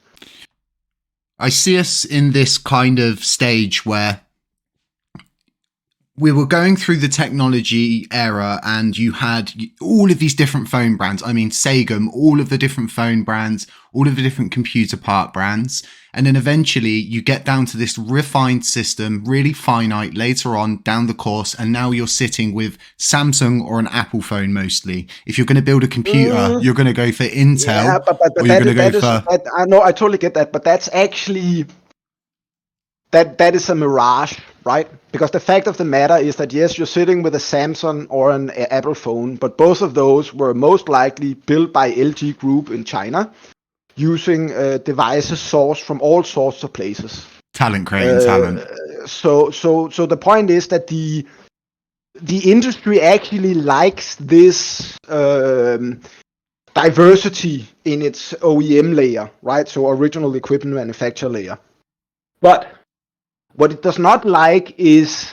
I see us in this kind of stage where we were going through the technology era and you had all of these different phone brands. I mean, Sagem, all of the different phone brands, all of the different computer part brands. And then eventually you get down to this refined system, really finite later on down the course. And now you're sitting with Samsung or an Apple phone mostly. If you're going to build a computer, you're going to go for Intel. Yeah, but or you're going to go for... I know, I totally get that, but that's actually... That is a mirage, right? Because the fact of the matter is that, yes, you're sitting with a Samsung or an Apple phone, but both of those were most likely built by LG Group in China using devices sourced from all sorts of places. Talent creating talent. So the point is that the industry actually likes this diversity in its OEM layer, right? So original equipment manufacturer layer. But what it does not like is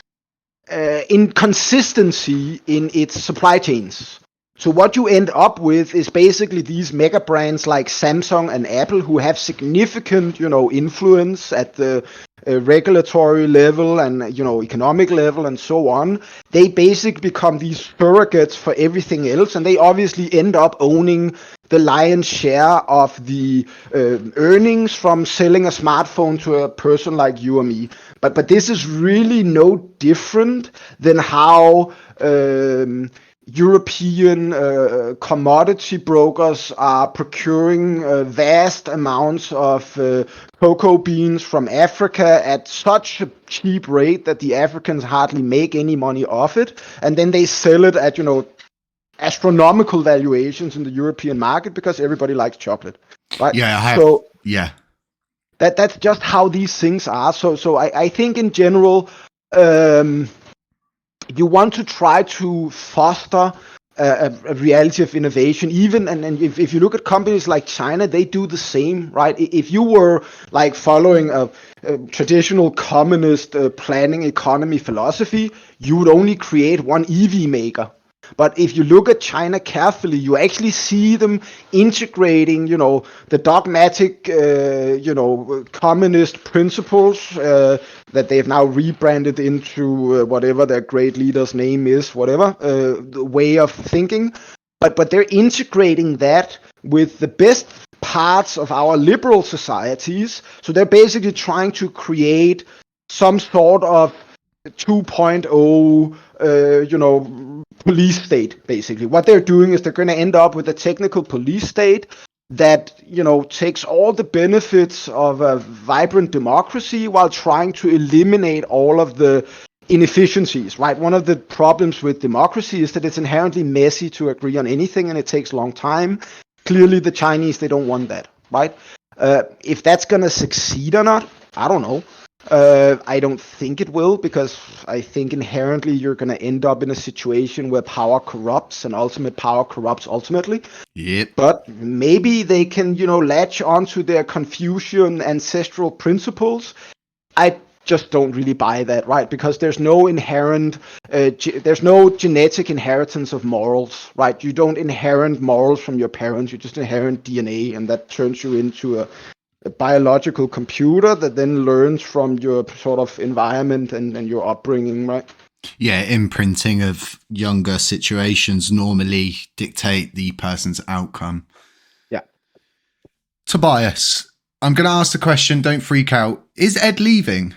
inconsistency in its supply chains. So what you end up with is basically these mega brands like Samsung and Apple, who have significant, influence at the regulatory level and economic level and so on, they basically become these surrogates for everything else, and they obviously end up owning the lion's share of the earnings from selling a smartphone to a person like you or me. But this is really no different than how European commodity brokers are procuring vast amounts of cocoa beans from Africa at such a cheap rate that the Africans hardly make any money off it, and then they sell it at astronomical valuations in the European market because everybody likes chocolate, right? Yeah, So yeah. that's just how these things are. So I think in general, you want to try to foster a reality of innovation. Even and if you look at companies like China, they do the same, right? If you were like following a traditional communist planning economy philosophy, you would only create one EV maker. But if you look at China carefully, you actually see them integrating, the dogmatic, communist principles that they've now rebranded into whatever their great leader's name is, whatever the way of thinking. But they're integrating that with the best parts of our liberal societies. So they're basically trying to create some sort of 2.0, police state. Basically, what they're doing is they're going to end up with a technical police state that takes all the benefits of a vibrant democracy while trying to eliminate all of the inefficiencies. Right, one of the problems with democracy is that it's inherently messy to agree on anything, and it takes a long time. Clearly, the Chinese, they don't want that. Right, if that's going to succeed or not, I don't know. I don't think it will, because I think inherently you're going to end up in a situation where power corrupts, and ultimate power corrupts ultimately. Yep. But maybe they can, latch onto their Confucian ancestral principles. I just don't really buy that, right? Because there's no inherent, there's no genetic inheritance of morals, right? You don't inherit morals from your parents. You just inherit DNA, and that turns you into a biological computer that then learns from your sort of environment and your upbringing, right? Yeah, imprinting of younger situations normally dictate the person's outcome. Yeah. Tobias, I'm going to ask the question, don't freak out. Is Ed leaving?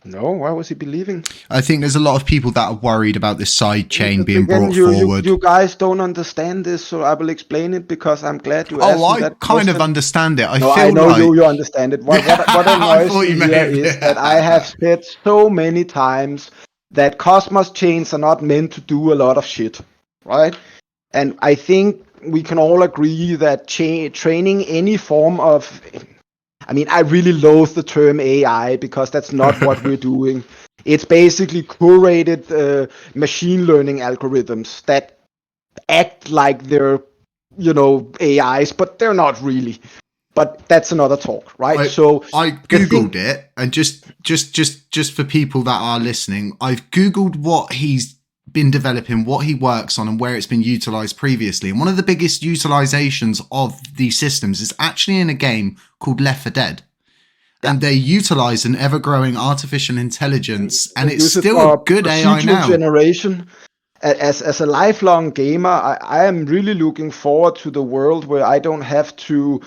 No, why was he believing? I think there's a lot of people that are worried about this side chain being Again, brought forward. you guys don't understand this, so I will explain it, because I'm glad you asked me I that kind question. of understand it. I No, feel I know like you understand it. What I annoys thought me you may here have. is that I have said so many times that Cosmos chains are not meant to do a lot of shit, right? And I think we can all agree that training any form of, I mean, I really loathe the term AI, because that's not what we're doing. It's basically curated machine learning algorithms that act like they're, AIs, but they're not really. But that's another talk, right? So I googled it, and just for people that are listening, I've googled what he's been developing, what he works on, and where it's been utilized previously. And one of the biggest utilizations of these systems is actually in a game called Left 4 Dead. Yeah. And they utilize an ever-growing artificial intelligence, and it's still a good AI now. Generation. As a lifelong gamer, I am really looking forward to the world where I don't have to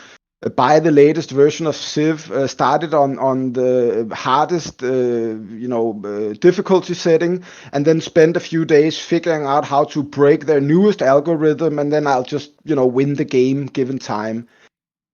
buy the latest version of Civ, started on the hardest, difficulty setting, and then spend a few days figuring out how to break their newest algorithm, and then I'll just, win the game given time.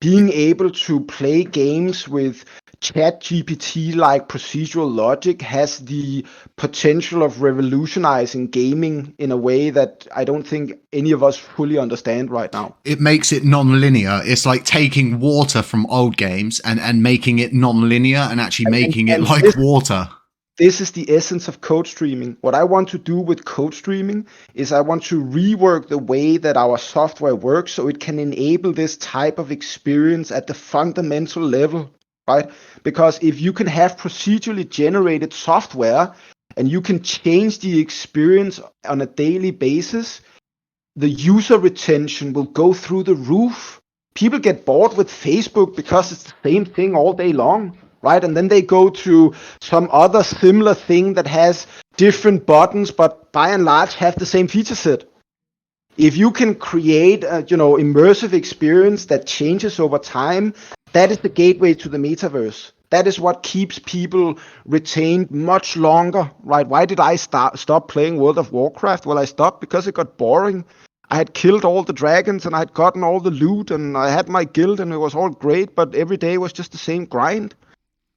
Being able to play games with ChatGPT-like procedural logic has the potential of revolutionizing gaming in a way that I don't think any of us fully understand right now. It makes it non-linear. It's like taking water from old games and making it non-linear and actually making it like water. This is the essence of code streaming. What I want to do with code streaming is I want to rework the way that our software works so it can enable this type of experience at the fundamental level, right? Because if you can have procedurally generated software and you can change the experience on a daily basis, the user retention will go through the roof. People get bored with Facebook because it's the same thing all day long. right? And then they go to some other similar thing that has different buttons, but by and large have the same feature set. If you can create a immersive experience that changes over time, that is the gateway to the metaverse. That is what keeps people retained much longer, right? Why did I stop playing World of Warcraft? Well, I stopped because it got boring. I had killed all the dragons and I had gotten all the loot and I had my guild and it was all great, but every day was just the same grind.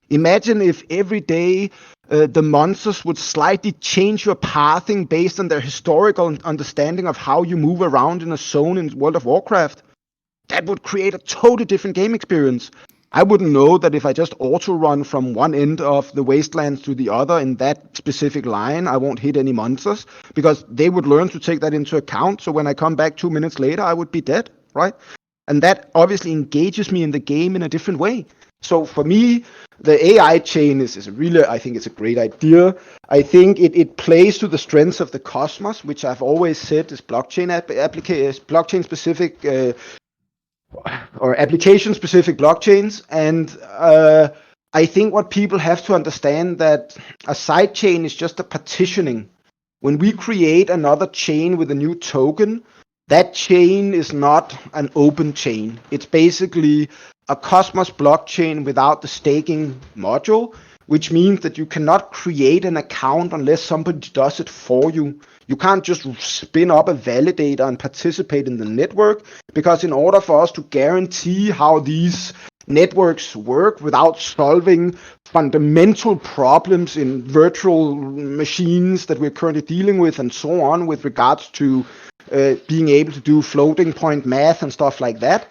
Imagine if every day the monsters would slightly change your pathing based on their historical understanding of how you move around in a zone in World of Warcraft. That would create a totally different game experience. I wouldn't know that if I just auto run from one end of the wastelands to the other in that specific line, I won't hit any monsters because they would learn to take that into account. So when I come back 2 minutes later, I would be dead, right? And that obviously engages me in the game in a different way. So for me, the AI chain is really, I think it's a great idea. I think it plays to the strengths of the Cosmos, which I've always said is blockchain specific or application specific blockchains. And I think what people have to understand that a side chain is just a partitioning. When we create another chain with a new token, that chain is not an open chain. It's basically a Cosmos blockchain without the staking module, which means that you cannot create an account unless somebody does it for you. You can't just spin up a validator and participate in the network, because in order for us to guarantee how these networks work without solving fundamental problems in virtual machines that we're currently dealing with and so on with regards to being able to do floating point math and stuff like that.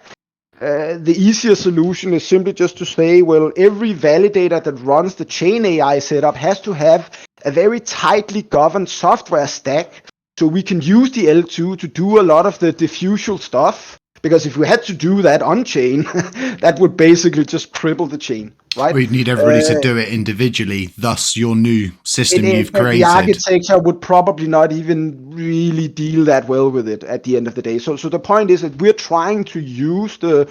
The easier solution is simply just to say, well, every validator that runs the chain AI setup has to have a very tightly governed software stack so we can use the L2 to do a lot of the diffusion stuff. Because if we had to do that on chain, that would basically just cripple the chain, right? Or you'd need everybody to do it individually, thus your new system you've created. The architecture would probably not even really deal that well with it at the end of the day. So the point is that we're trying to use the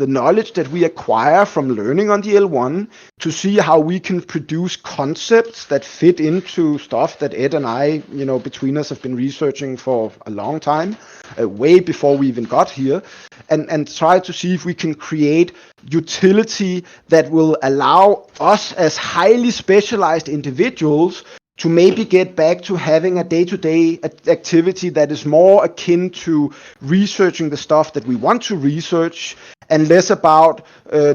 knowledge that we acquire from learning on the L1 to see how we can produce concepts that fit into stuff that Ed and I, between us have been researching for a long time, way before we even got here, and try to see if we can create utility that will allow us as highly specialized individuals to maybe get back to having a day-to-day activity that is more akin to researching the stuff that we want to research and less about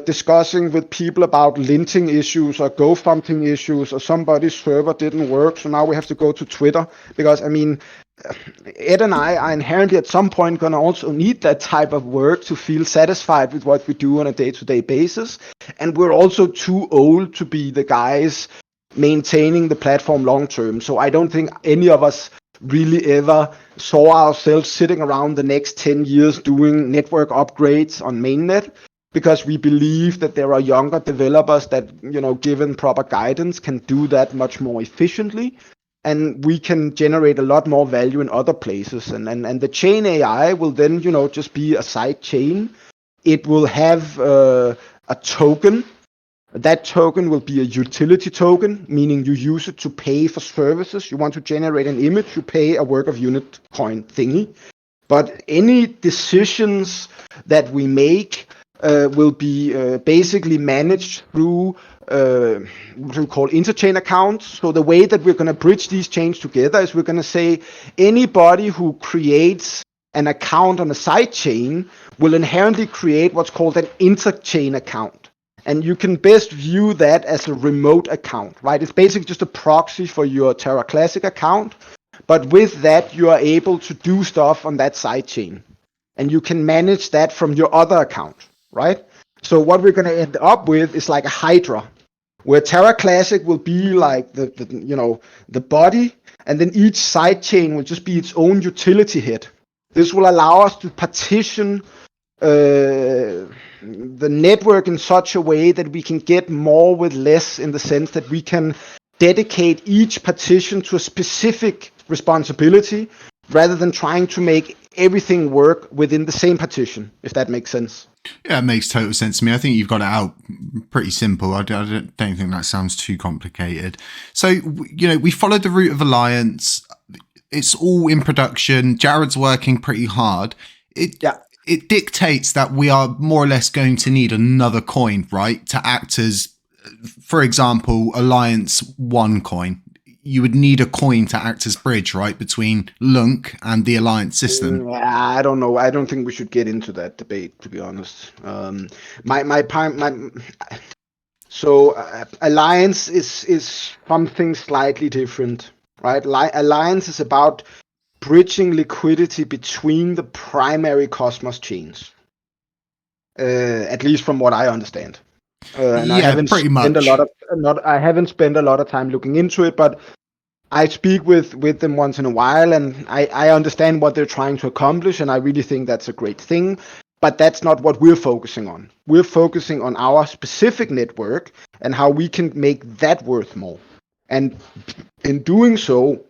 discussing with people about linting issues or GoFundMe issues or somebody's server didn't work, so now we have to go to Twitter. Because, Ed and I are inherently at some point going to also need that type of work to feel satisfied with what we do on a day-to-day basis. And we're also too old to be the guys maintaining the platform long term. So I don't think any of us really ever saw ourselves sitting around the next 10 years doing network upgrades on mainnet, because we believe that there are younger developers that, given proper guidance, can do that much more efficiently. And we can generate a lot more value in other places. And the chain AI will then, just be a side chain. It will have a token. That token will be a utility token, meaning you use it to pay for services. You want to generate an image, you pay a work of unit coin thingy. But any decisions that we make will be basically managed through what we call interchain accounts. So the way that we're going to bridge these chains together is we're going to say anybody who creates an account on a side chain will inherently create what's called an interchain account. And you can best view that as a remote account, right? It's basically just a proxy for your Terra Classic account. But with that, you are able to do stuff on that side chain. And you can manage that from your other account, right? So what we're going to end up with is like a Hydra, where Terra Classic will be like the body, and then each side chain will just be its own utility head. This will allow us to partition the network in such a way that we can get more with less, in the sense that we can dedicate each partition to a specific responsibility rather than trying to make everything work within the same partition, if that makes sense. Yeah, it makes total sense to me. I think you've got it out pretty simple. I don't think that sounds too complicated. So, we followed the route of Alliance. It's all in production. Jared's working pretty hard. It dictates that we are more or less going to need another coin, right? To act as, for example, Alliance 1 coin. You would need a coin to act as bridge, right, between LUNC and the Alliance system. I don't know. I don't think we should get into that debate, to be honest. Alliance is something slightly different, right? Alliance is about bridging liquidity between the primary Cosmos chains, at least from what I understand. And I haven't pretty spent much. I haven't spent a lot of time looking into it, but I speak with them once in a while, and I understand what they're trying to accomplish, and I really think that's a great thing. But that's not what we're focusing on. We're focusing on our specific network and how we can make that worth more. And in doing so,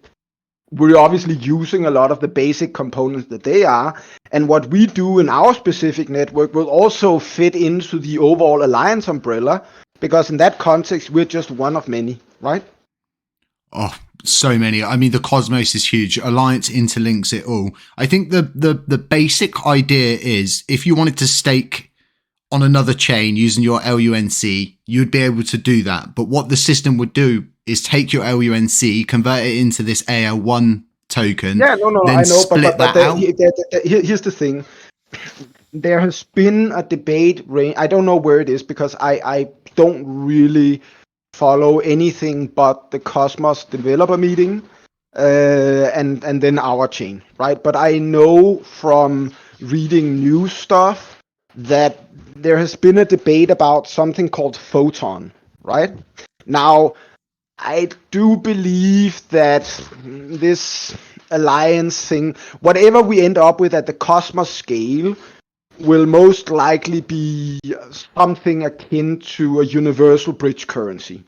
we're obviously using a lot of the basic components that they are. And what we do in our specific network will also fit into the overall Alliance umbrella, because in that context, we're just one of many, right? Oh, so many. I mean, the Cosmos is huge. Alliance interlinks it all. I think the basic idea is if you wanted to stake on another chain using your LUNC, you'd be able to do that. But what the system would do is take your LUNC, convert it into this AL1 token, then I know, split that out. Here's the thing. There has been a debate. I don't know where it is because I don't really follow anything but the Cosmos developer meeting and then our chain, right? But I know from reading news stuff that there has been a debate about something called Photon, right? Now, I do believe that this alliance thing, whatever we end up with at the Cosmos scale, will most likely be something akin to a universal bridge currency.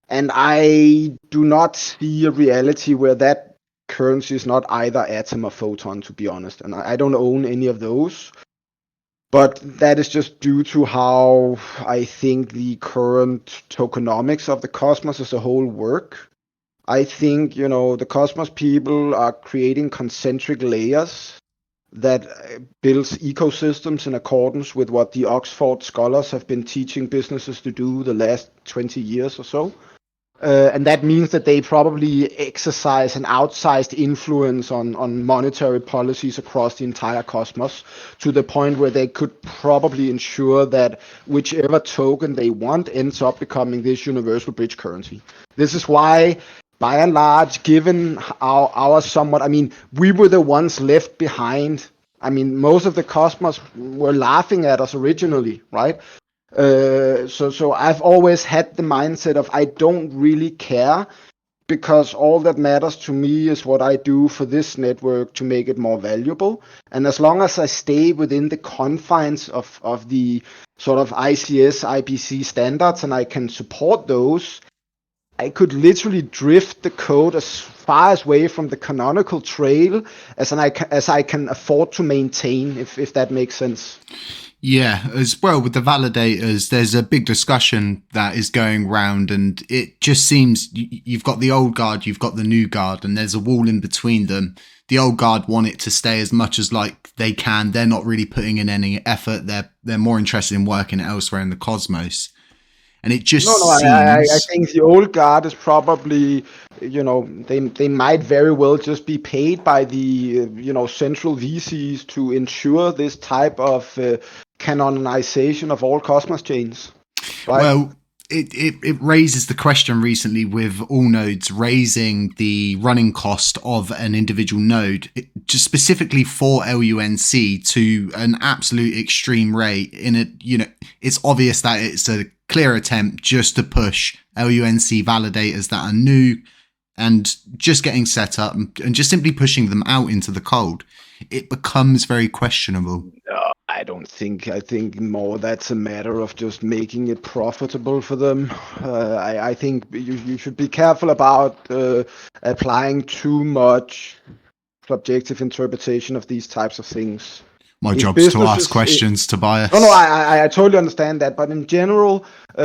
And I do not see a reality where that currency is not either Atom or Photon, to be honest. And I don't own any of those. But that is just due to how I think the current tokenomics of the Cosmos as a whole work. I think, the Cosmos people are creating concentric layers that builds ecosystems in accordance with what the Oxford scholars have been teaching businesses to do the last 20 years or so. And that means that they probably exercise an outsized influence on monetary policies across the entire Cosmos, to the point where they could probably ensure that whichever token they want ends up becoming this universal bridge currency. This is why, by and large, given our somewhat, we were the ones left behind. Most of the Cosmos were laughing at us originally, right? So I've always had the mindset of I don't really care, because all that matters to me is what I do for this network to make it more valuable. And as long as I stay within the confines of the sort of ICS, IBC standards, and I can support those, I could literally drift the code as far away from the canonical trail as I can afford to maintain, if that makes sense. Yeah, as well with the validators, there's a big discussion that is going round, and it just seems you've got the old guard, you've got the new guard, and there's a wall in between them. The old guard want it to stay as much as like they can. They're not really putting in any effort. They're more interested in working elsewhere in the Cosmos. And it just seems... I think the old guard is probably, they might very well just be paid by the, central VCs to ensure this type of canonization of all Cosmos chains. Right? Well, it raises the question recently with all nodes raising the running cost of an individual node, just specifically for LUNC, to an absolute extreme rate. It's obvious that it's a clear attempt just to push LUNC validators that are new and just getting set up and just simply pushing them out into the cold. It becomes very questionable. I don't think. I think more that's a matter of just making it profitable for them. I think you should be careful about applying too much subjective interpretation of these types of things. My job's to ask questions, Tobias. No, I totally understand that. But in general,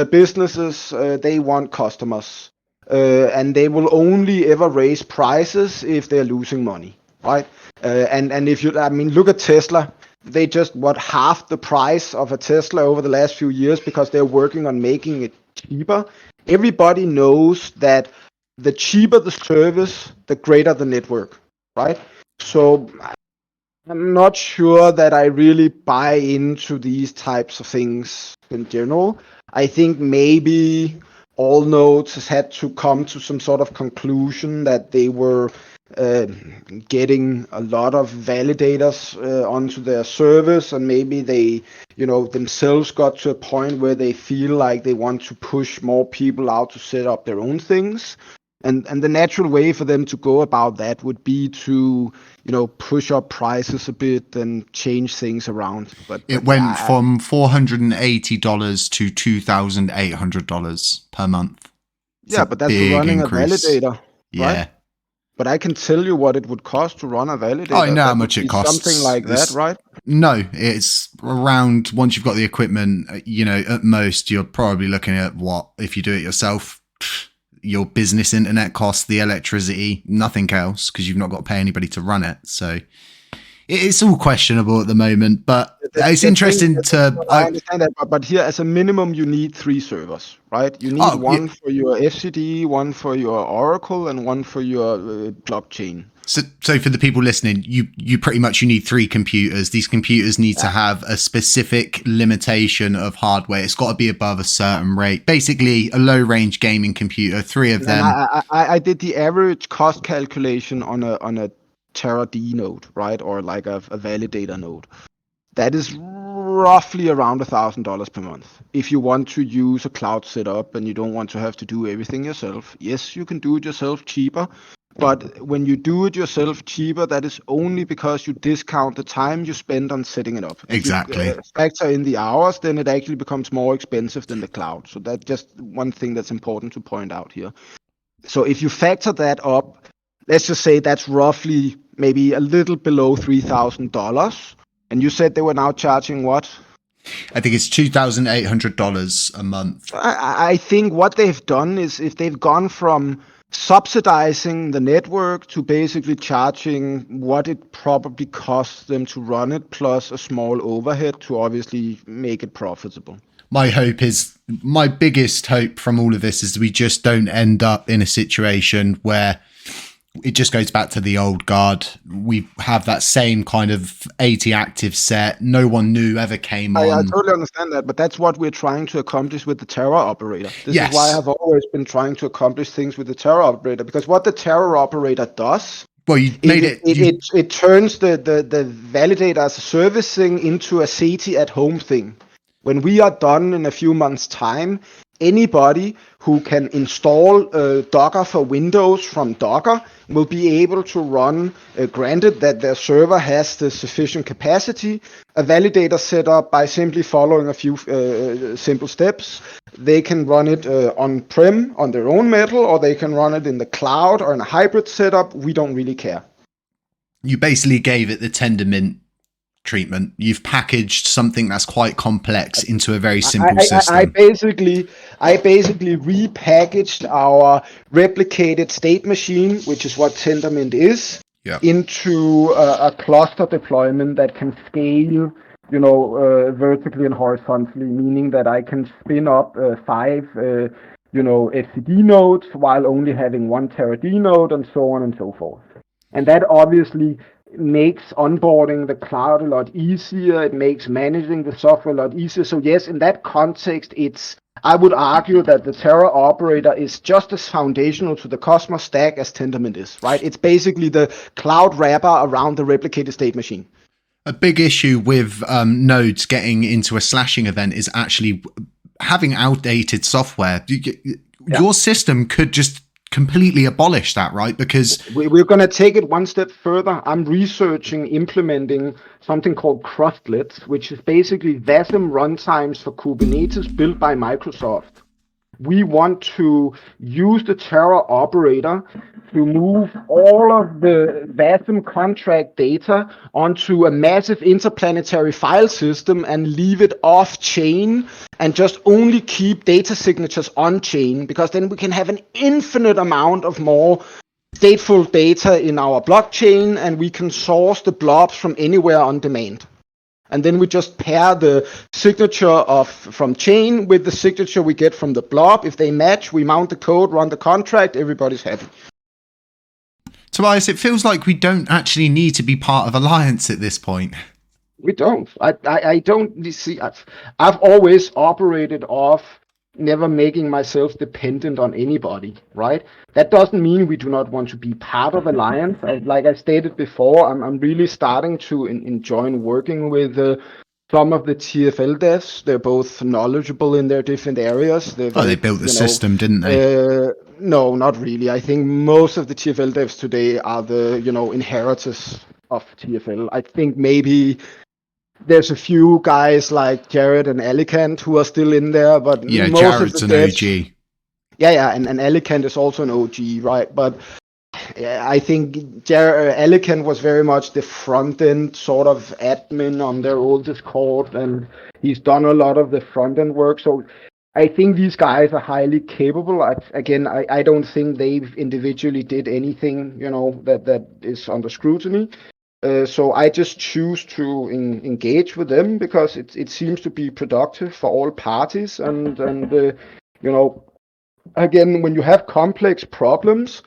businesses, they want customers. And they will only ever raise prices if they're losing money, right? And if you, I mean, look at Tesla. They just half the price of a Tesla over the last few years because they're working on making it cheaper. Everybody knows that the cheaper the service, the greater the network, right? So I'm not sure that I really buy into these types of things in general. I think maybe all nodes has had to come to some sort of conclusion that they were getting a lot of validators onto their service, and maybe they, themselves got to a point where they feel like they want to push more people out to set up their own things. And the natural way for them to go about that would be to, push up prices a bit and change things around. But it went from $480 to $2,800 per month. It's but that's for running increase. A validator, yeah. Right? But I can tell you what it would cost to run a validator. Oh, I know how much it costs. Something like that, right? No, it's around, once you've got the equipment, at most, you're probably looking at what, if you do it yourself, your business internet costs, the electricity, nothing else, because you've not got to pay anybody to run it. So it's all questionable at the moment, but it's interesting to... I understand that, but here, as a minimum, you need 3 servers, right? You need one for your FCD, one for your Oracle, and one for your blockchain. So for the people listening, you pretty much, you need 3 computers. These computers need to have a specific limitation of hardware. It's got to be above a certain rate. Basically, a low-range gaming computer, 3 of them. I did the average cost calculation on a Terra D node, right? Or like a validator node. That is roughly around $1,000 per month. If you want to use a cloud setup and you don't want to have to do everything yourself, yes, you can do it yourself cheaper. But when you do it yourself cheaper, that is only because you discount the time you spend on setting it up. Exactly. If you factor in the hours, then it actually becomes more expensive than the cloud. So that's just one thing that's important to point out here. So if you factor that up, let's just say that's roughly maybe a little below $3,000. And you said they were now charging what? I think it's $2,800 a month. I think what they've done is, if they've gone from subsidizing the network to basically charging what it probably costs them to run it, plus a small overhead to obviously make it profitable. My biggest hope from all of this is we just don't end up in a situation where it just goes back to the old guard. We have that same kind of 80 active set. No one new ever came on. I totally understand that, but that's what we're trying to accomplish with the Terra operator. This is why I've always been trying to accomplish things with the Terra operator, because what the Terra operator does, it turns the validator as a service thing into a SATI at home thing. When we are done in a few months' time, anybody who can install Docker for Windows from Docker will be able to run, granted that their server has the sufficient capacity, a validator setup by simply following a few simple steps. They can run it on-prem on their own metal, or they can run it in the cloud or in a hybrid setup. We don't really care. You basically gave it the Tendermint treatment. You've packaged something that's quite complex into a very simple system. I basically repackaged our replicated state machine, which is what Tendermint is, into a cluster deployment that can scale, vertically and horizontally, meaning that I can spin up 5 FCD nodes while only having 1 Terra D node, and so on and so forth. And that obviously makes onboarding the cloud a lot easier. It makes managing the software a lot easier. So yes, in that context, I would argue that the Terra operator is just as foundational to the Cosmos stack as Tendermint is, right? It's basically the cloud wrapper around the replicated state machine. A big issue with nodes getting into a slashing event is actually having outdated software. Your system could just completely abolish that, right? Because we're going to take it one step further. I'm researching implementing something called crustlets, which is basically VASM runtimes for Kubernetes built by Microsoft. we want to use the Terra operator to move all of the VASM contract data onto a massive interplanetary file system and leave it off chain and just only keep data signatures on chain, because then we can have an infinite amount of more stateful data in our blockchain, and we can source the blobs from anywhere on demand. And then we just pair the signature from chain with the signature we get from the blob. If they match, we mount the code, run the contract, everybody's happy. Tobias, it feels like we don't actually need to be part of Alliance at this point. We don't. I don't see. I've always operated off never making myself dependent on anybody, right? That doesn't mean we do not want to be part of Alliance. Like I stated before, I'm really starting to enjoy working with some of the TFL devs. They're both knowledgeable in their different areas. They built the system, didn't they? No, not really. I think most of the TFL devs today are the, inheritors of TFL. I think maybe there's a few guys like Jared and Alicant who are still in there, but most Jared's of the devs, an OG. Yeah, and Alicant is also an OG, right? But I think Alicant was very much the front end sort of admin on their old Discord, and he's done a lot of the front end work. So I think these guys are highly capable. I don't think they've individually did anything, that is under scrutiny. So I just choose to engage with them because it seems to be productive for all parties. And again, when you have complex problems,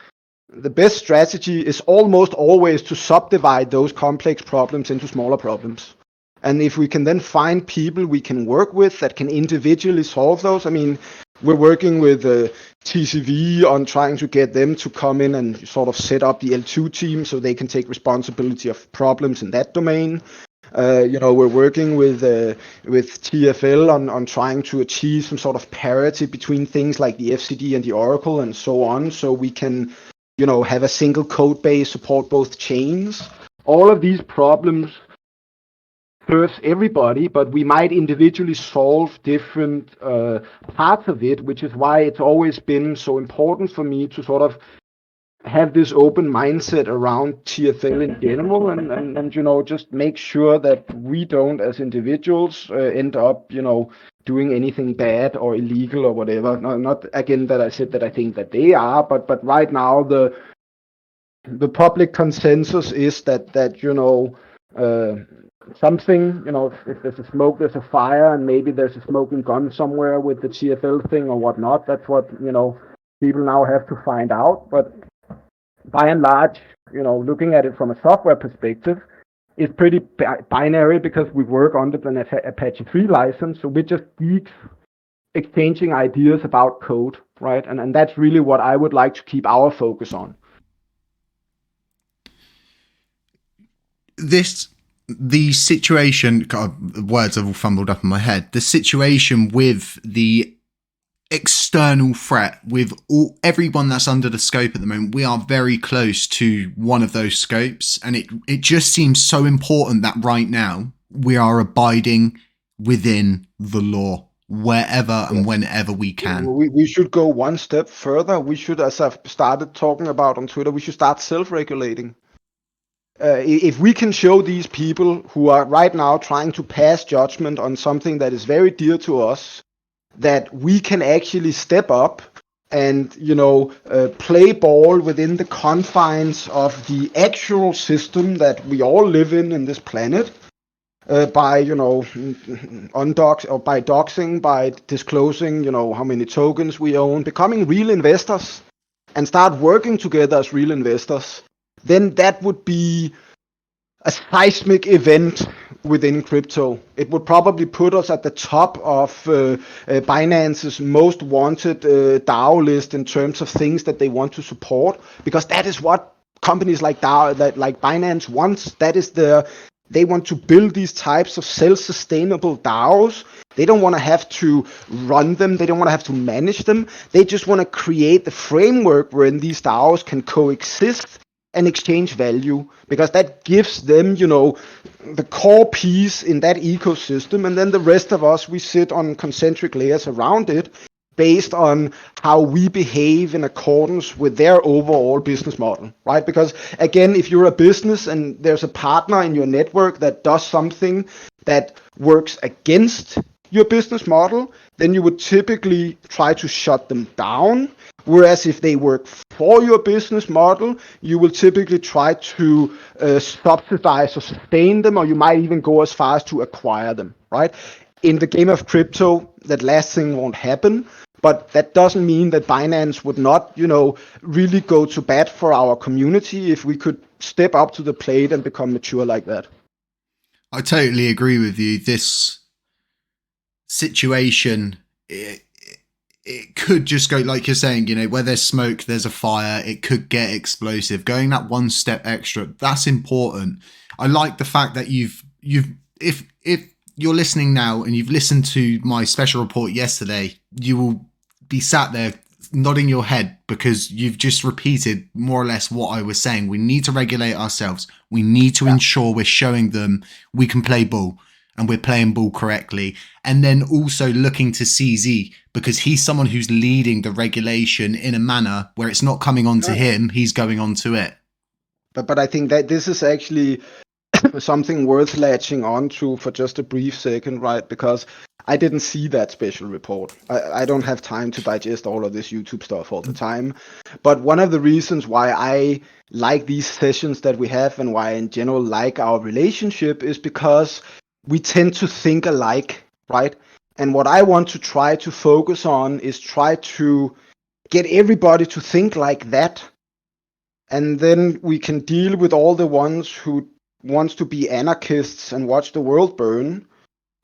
the best strategy is almost always to subdivide those complex problems into smaller problems. And if we can then find people we can work with that can individually solve those, I mean, we're working with TCV on trying to get them to come in and sort of set up the L2 team so they can take responsibility of problems in that domain. We're working with TFL on trying to achieve some sort of parity between things like the FCD and the Oracle and so on, so we can, have a single code base, support both chains. All of these problems serves everybody, but we might individually solve different parts of it, which is why it's always been so important for me to sort of have this open mindset around TFL in general, and just make sure that we don't, as individuals, end up, doing anything bad or illegal or whatever. Not again that I said that I think that they are, but right now the public consensus is that something, if there's a smoke, there's a fire, and maybe there's a smoking gun somewhere with the TFL thing or whatnot. That's what, people now have to find out. But by and large, looking at it from a software perspective, it's pretty binary because we work under the Apache 3 license. So we're just geeks exchanging ideas about code, right? And that's really what I would like to keep our focus on. The situation, God, words have all fumbled up in my head. The situation with the external threat, with everyone that's under the scope at the moment, we are very close to one of those scopes. And it just seems so important that right now we are abiding within the law wherever and whenever we can. We should go one step further. We should, as I've started talking about on Twitter, we should start self-regulating. If we can show these people who are right now trying to pass judgment on something that is very dear to us, that we can actually step up and, play ball within the confines of the actual system that we all live in this planet, by, undox or by doxing, by disclosing, how many tokens we own, becoming real investors and start working together as real investors, then that would be a seismic event within crypto. It would probably put us at the top of Binance's most wanted DAO list in terms of things that they want to support, because that is what companies like Binance wants. They want to build these types of self-sustainable DAOs. They don't want to have to run them. They don't want to have to manage them. They just want to create the framework wherein these DAOs can coexist and exchange value, because that gives them, the core piece in that ecosystem, and then the rest of us, we sit on concentric layers around it, based on how we behave in accordance with their overall business model, right? Because again, if you're a business and there's a partner in your network that does something that works against your business model, then you would typically try to shut them down. Whereas if they work for your business model, you will typically try to subsidize or sustain them, or you might even go as far as to acquire them, right? In the game of crypto, that last thing won't happen. But that doesn't mean that Binance would not, really go to bat for our community if we could step up to the plate and become mature like that. I totally agree with you. This situation, it could just go, like you're saying, where there's smoke, there's a fire. It could get explosive. Going that one step extra, that's important. I like the fact that if you're listening now and you've listened to my special report yesterday, you will be sat there nodding your head because you've just repeated more or less what I was saying. We need to regulate ourselves. We need to ensure we're showing them we can play ball and we're playing ball correctly. And then also looking to CZ because he's someone who's leading the regulation in a manner where it's not coming on to him, he's going on to it. But I think that this is actually something worth latching on to for just a brief second, right? Because I didn't see that special report. I don't have time to digest all of this YouTube stuff all the time. But one of the reasons why I like these sessions that we have and why I in general like our relationship is because we tend to think alike, right? And what I want to try to focus on is try to get everybody to think like that. And then we can deal with all the ones who wants to be anarchists and watch the world burn,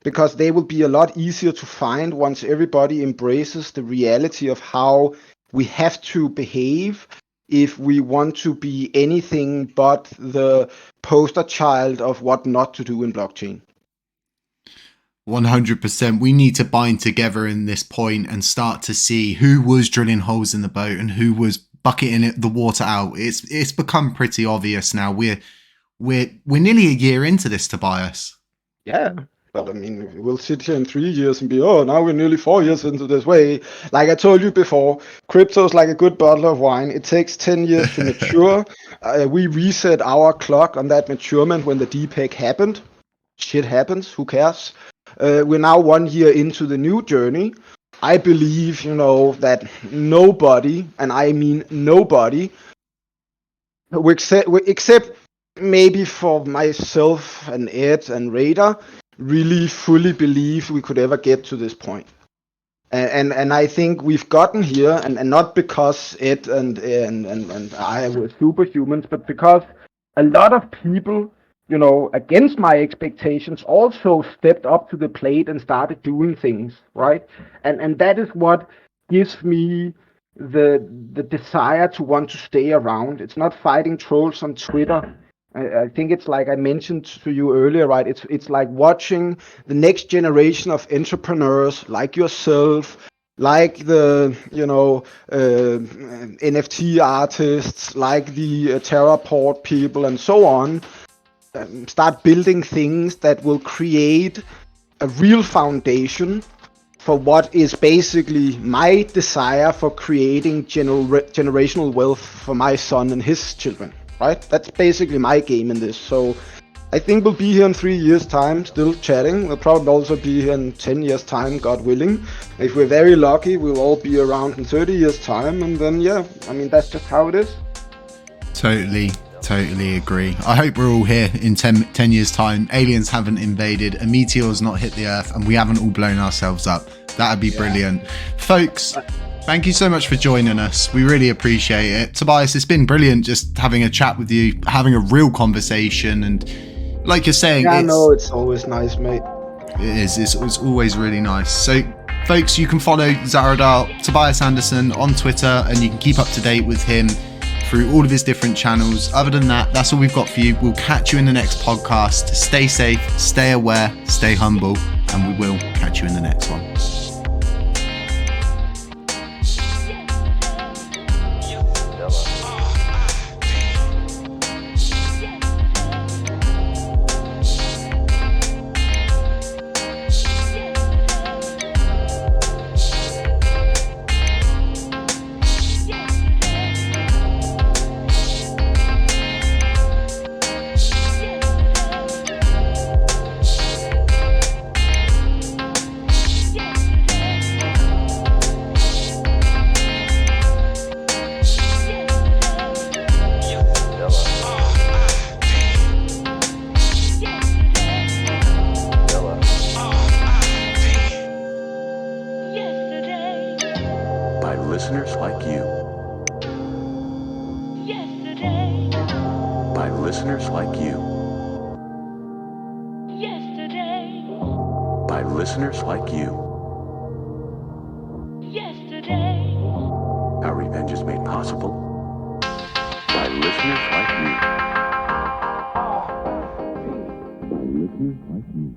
because they will be a lot easier to find once everybody embraces the reality of how we have to behave if we want to be anything but the poster child of what not to do in blockchain. 100%. We need to bind together in this point and start to see who was drilling holes in the boat and who was bucketing the water out. It's become pretty obvious now. We're nearly a year into this, Tobias. Yeah. But I mean, we'll sit here in 3 years and be, now we're nearly 4 years into this way. Like I told you before, crypto is like a good bottle of wine. It takes 10 years to mature. We reset our clock on that maturement when the DPEG happened. Shit happens, who cares? We're now 1 year into the new journey. I believe, that nobody, and I mean nobody, except maybe for myself and Ed and Radar, really fully believe we could ever get to this point. And I think we've gotten here, and not because Ed and I were superhumans, but because a lot of people, against my expectations, also stepped up to the plate and started doing things, right? And that is what gives me the desire to want to stay around. It's not fighting trolls on Twitter. I think it's like I mentioned to you earlier, right? It's like watching the next generation of entrepreneurs like yourself, like the NFT artists, like the Terra port people, and so on, start building things that will create a real foundation for what is basically my desire for creating generational wealth for my son and his children. Right? That's basically my game in this. So I think we'll be here in 3 years' time, still chatting. We'll probably also be here in 10 years' time, God willing. If we're very lucky, we'll all be around in 30 years' time. And then, that's just how it is. Totally agree. I hope we're all here in 10 years' time. Aliens haven't invaded, a meteor's not hit the Earth, and we haven't all blown ourselves up. That'd be brilliant. Folks, thank you so much for joining us. We really appreciate it. Tobias, it's been brilliant just having a chat with you, having a real conversation. And like you're saying, it's always nice, mate. It is. It's always really nice. So, folks, you can follow Zaradar, Tobias Anderson on Twitter, and you can keep up to date with him through all of his different channels. Other than that, that's all we've got for you. We'll catch you in the next podcast. Stay safe, stay aware, stay humble, and we will catch you in the next one. listeners like you. Yesterday, By listeners like you. yesterday, Our revenge is made possible by listeners like you. By listeners like you.